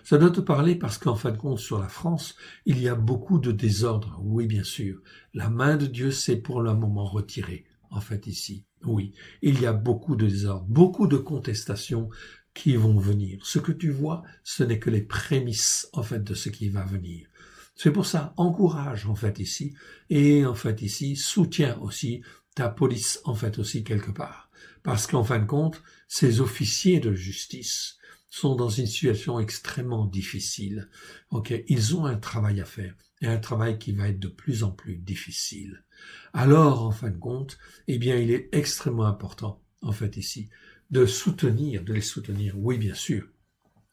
Ça doit te parler parce qu'en fin de compte, sur la France, il y a beaucoup de désordre. Oui, bien sûr. La main de Dieu s'est pour le moment retirée, en fait, ici. Oui, il y a beaucoup de désordre, beaucoup de contestations qui vont venir. Ce que tu vois, ce n'est que les prémices, en fait, de ce qui va venir. C'est pour ça, encourage, en fait, ici, et en fait, ici, soutiens aussi ta police, en fait, aussi, quelque part. Parce qu'en fin de compte, ces officiers de justice sont dans une situation extrêmement difficile. Ok, ils ont un travail à faire, et un travail qui va être de plus en plus difficile. Alors, en fin de compte, eh bien, il est extrêmement important, en fait, ici, de les soutenir, oui, bien sûr,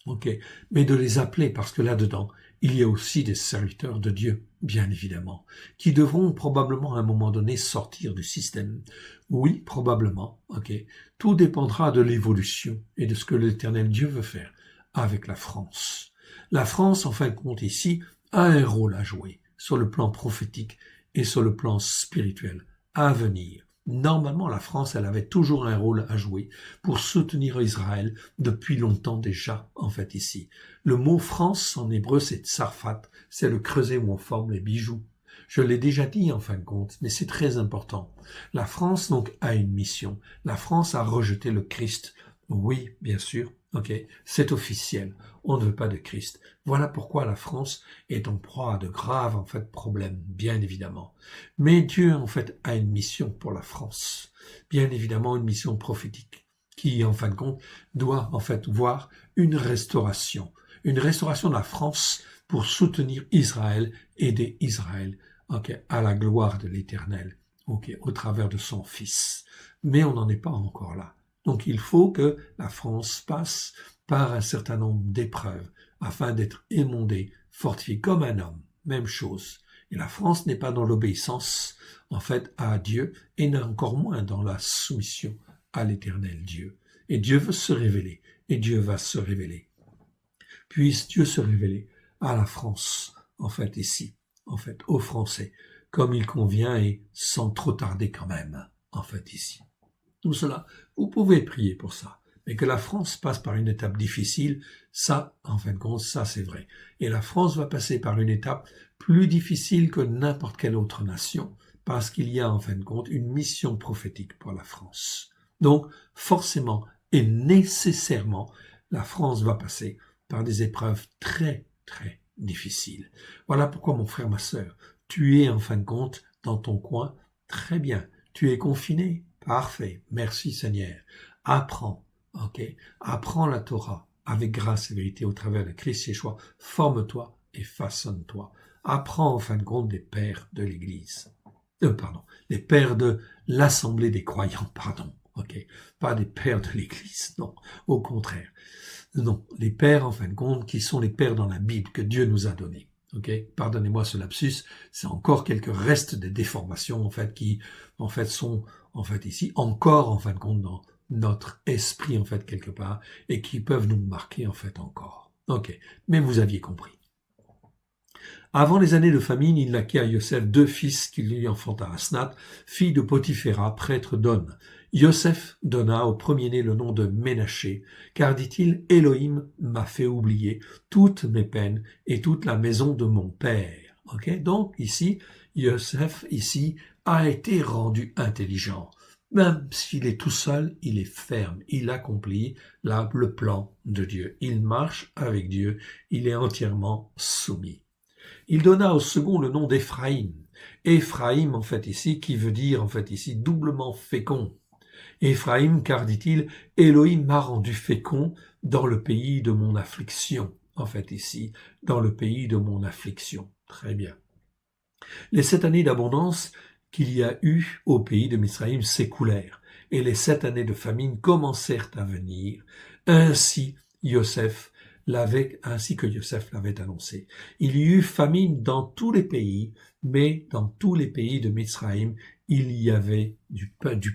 ok, mais de les appeler, parce que là-dedans, il y a aussi des serviteurs de Dieu, bien évidemment, qui devront probablement à un moment donné sortir du système. Oui, probablement, ok. Tout dépendra de l'évolution et de ce que l'Éternel Dieu veut faire avec la France. La France, en fin de compte, ici, a un rôle à jouer sur le plan prophétique et sur le plan spirituel à venir. Normalement, la France, elle avait toujours un rôle à jouer pour soutenir Israël depuis longtemps déjà, en fait, ici. Le mot France, en hébreu, c'est tsarfat, c'est le creuset où on forme les bijoux. Je l'ai déjà dit, en fin de compte, mais c'est très important. La France, donc, a une mission. La France a rejeté le Christ. Oui, bien sûr, ok, c'est officiel. On ne veut pas de Christ. Voilà pourquoi la France est en proie à de graves, en fait, problèmes, bien évidemment. Mais Dieu, en fait, a une mission pour la France. Bien évidemment, une mission prophétique qui, en fin de compte, doit, en fait, voir une restauration de la France pour soutenir Israël, aider Israël, ok, à la gloire de l'Éternel, ok, au travers de son Fils. Mais on n'en est pas encore là. Donc il faut que la France passe par un certain nombre d'épreuves afin d'être émondée, fortifiée comme un homme. Même chose. Et la France n'est pas dans l'obéissance, en fait, à Dieu, et encore moins dans la soumission à l'Éternel Dieu. Et Dieu veut se révéler, et Dieu va se révéler. Puisse Dieu se révéler à la France, en fait, ici, en fait, aux Français, comme il convient et sans trop tarder quand même, en fait, ici. Tout cela, vous pouvez prier pour ça. Mais que la France passe par une étape difficile, ça, en fin de compte, ça c'est vrai. Et la France va passer par une étape plus difficile que n'importe quelle autre nation, parce qu'il y a, en fin de compte, une mission prophétique pour la France. Donc, forcément et nécessairement, la France va passer par des épreuves très, très difficiles. Voilà pourquoi, mon frère, ma sœur, tu es, en fin de compte, dans ton coin, très bien. Tu es confiné? Parfait. Merci, Seigneur. Apprends, ok? Apprends la Torah avec grâce et vérité au travers de Christ Yeshua. Forme-toi et façonne-toi. Apprends, en fin de compte, des pères de l'Église. Les pères de l'Assemblée des croyants, ok? Pas des pères de l'Église, non, au contraire. Non, les pères, en fin de compte, qui sont les pères dans la Bible que Dieu nous a donnés. Ok, pardonnez-moi ce lapsus, c'est encore quelques restes de déformations en fait qui en fait sont en fait ici encore en fin de compte dans notre esprit en fait quelque part et qui peuvent nous marquer en fait encore. Ok, mais vous aviez compris. Avant les années de famine, il naquit à Yosef 2 fils qu'il lui enfanta. Asnath, fille de Potiphéra, prêtre d'On. Yosef donna au premier-né le nom de Ménaché, car dit-il, Elohim m'a fait oublier toutes mes peines et toute la maison de mon père. Ok, donc ici, Yosef ici a été rendu intelligent. Même s'il est tout seul, il est ferme. Il accomplit le plan de Dieu. Il marche avec Dieu. Il est entièrement soumis. Il donna au second le nom d'Éphraïm. Éphraïm, en fait ici, qui veut dire, en fait ici, doublement fécond. Éphraïm, car dit-il, Elohim m'a rendu fécond dans le pays de mon affliction. En fait ici, dans le pays de mon affliction. Très bien. Les 7 années d'abondance qu'il y a eu au pays de Misraïm s'écoulèrent, et les 7 années de famine commencèrent à venir. Ainsi que Yosef l'avait annoncé. Il y eut famine dans tous les pays, mais dans tous les pays de Misraïm, il y avait du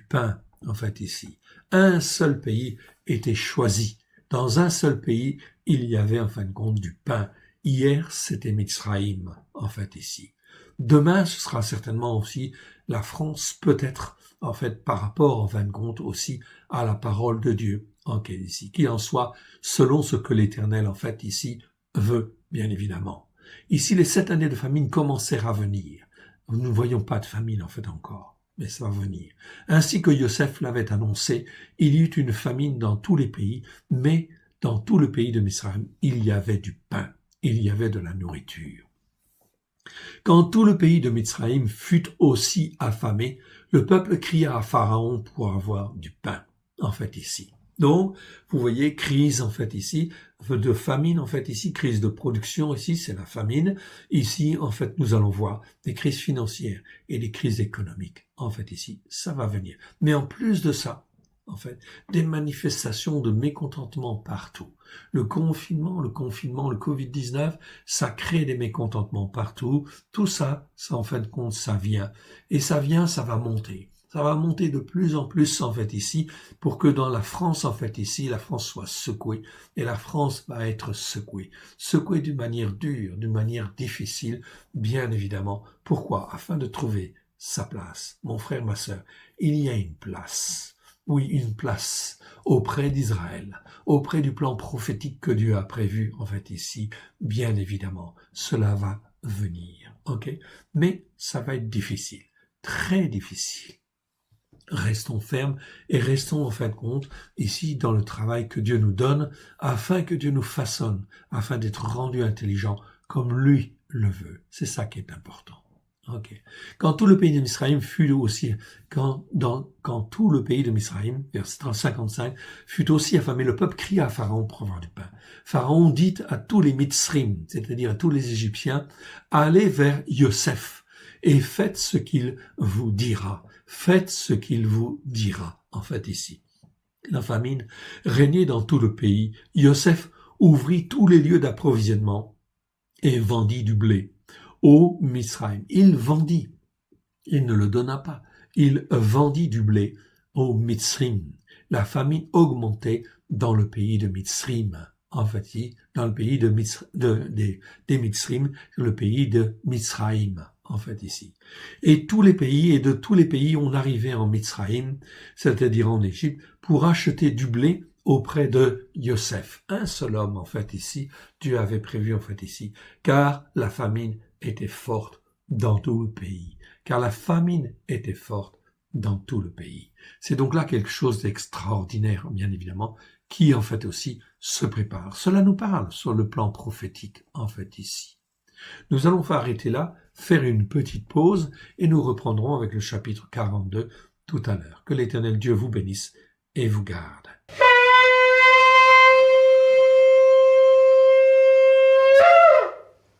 pain, en fait, ici. Un seul pays était choisi. Dans un seul pays, il y avait, en fin de compte, du pain. Hier, c'était Misraïm, en fait, ici. Demain, ce sera certainement aussi la France, peut-être, en fait, par rapport, en fin de compte, aussi à la parole de Dieu, ici. Qu'il en soit selon ce que l'Éternel, en fait, ici, veut, bien évidemment. Ici, les 7 années de famine commencèrent à venir. Nous ne voyons pas de famine, en fait, encore, mais ça va venir. Ainsi que Yosef l'avait annoncé, il y eut une famine dans tous les pays, mais dans tout le pays de Misraïm, il y avait du pain, il y avait de la nourriture. Quand tout le pays de Misraïm fut aussi affamé, le peuple cria à Pharaon pour avoir du pain, en fait, ici. Donc, vous voyez, crise, en fait, ici, de famine, en fait, ici, crise de production, ici, c'est la famine. Ici, en fait, nous allons voir des crises financières et des crises économiques, en fait, ici, ça va venir. Mais en plus de ça, en fait, des manifestations de mécontentement partout. Le confinement, le Covid-19, ça crée des mécontentements partout. Tout ça, en fin de compte, ça vient. Et ça vient, ça va monter. Ça va monter de plus en plus, en fait, ici, pour que dans la France, en fait, ici, la France soit secouée. Et la France va être secouée. Secouée d'une manière dure, d'une manière difficile, bien évidemment. Pourquoi? Afin de trouver sa place. Mon frère, ma sœur, il y a une place. Oui, une place auprès d'Israël, auprès du plan prophétique que Dieu a prévu, en fait, ici, bien évidemment, cela va venir, Mais ça va être difficile, très difficile. Restons fermes et restons, en fin de compte, ici, dans le travail que Dieu nous donne, afin que Dieu nous façonne, afin d'être rendus intelligents comme lui le veut. C'est ça qui est important. Quand tout le pays de Misraïm fut aussi, quand tout le pays de Misraïm, verset 55, fut aussi affamé, le peuple cria à Pharaon pour avoir du pain. Pharaon dit à tous les Mitzrim, c'est-à-dire à tous les Égyptiens, allez vers Yosef et faites ce qu'il vous dira. Faites ce qu'il vous dira, en fait, ici. La famine régnait dans tout le pays. Yosef ouvrit tous les lieux d'approvisionnement et vendit du blé au Misraïm. Il vendit, il ne le donna pas, il vendit du blé au Mitzrim. La famine augmentait dans le pays de Mitzrim, en fait, dans le pays des Mitzrim, le pays de Mitzraïm, en fait, ici. Et de tous les pays, on arrivait en Mitzraïm, c'est-à-dire en Égypte, pour acheter du blé auprès de Yosef. Un seul homme, en fait, ici, Dieu avait prévu, en fait, ici, car la famine était forte dans tout le pays, car la famine était forte dans tout le pays. C'est donc là quelque chose d'extraordinaire, bien évidemment, qui en fait aussi se prépare. Cela nous parle sur le plan prophétique, en fait, ici. Nous allons arrêter là, faire une petite pause, et nous reprendrons avec le chapitre 42 tout à l'heure. Que l'Éternel Dieu vous bénisse et vous garde.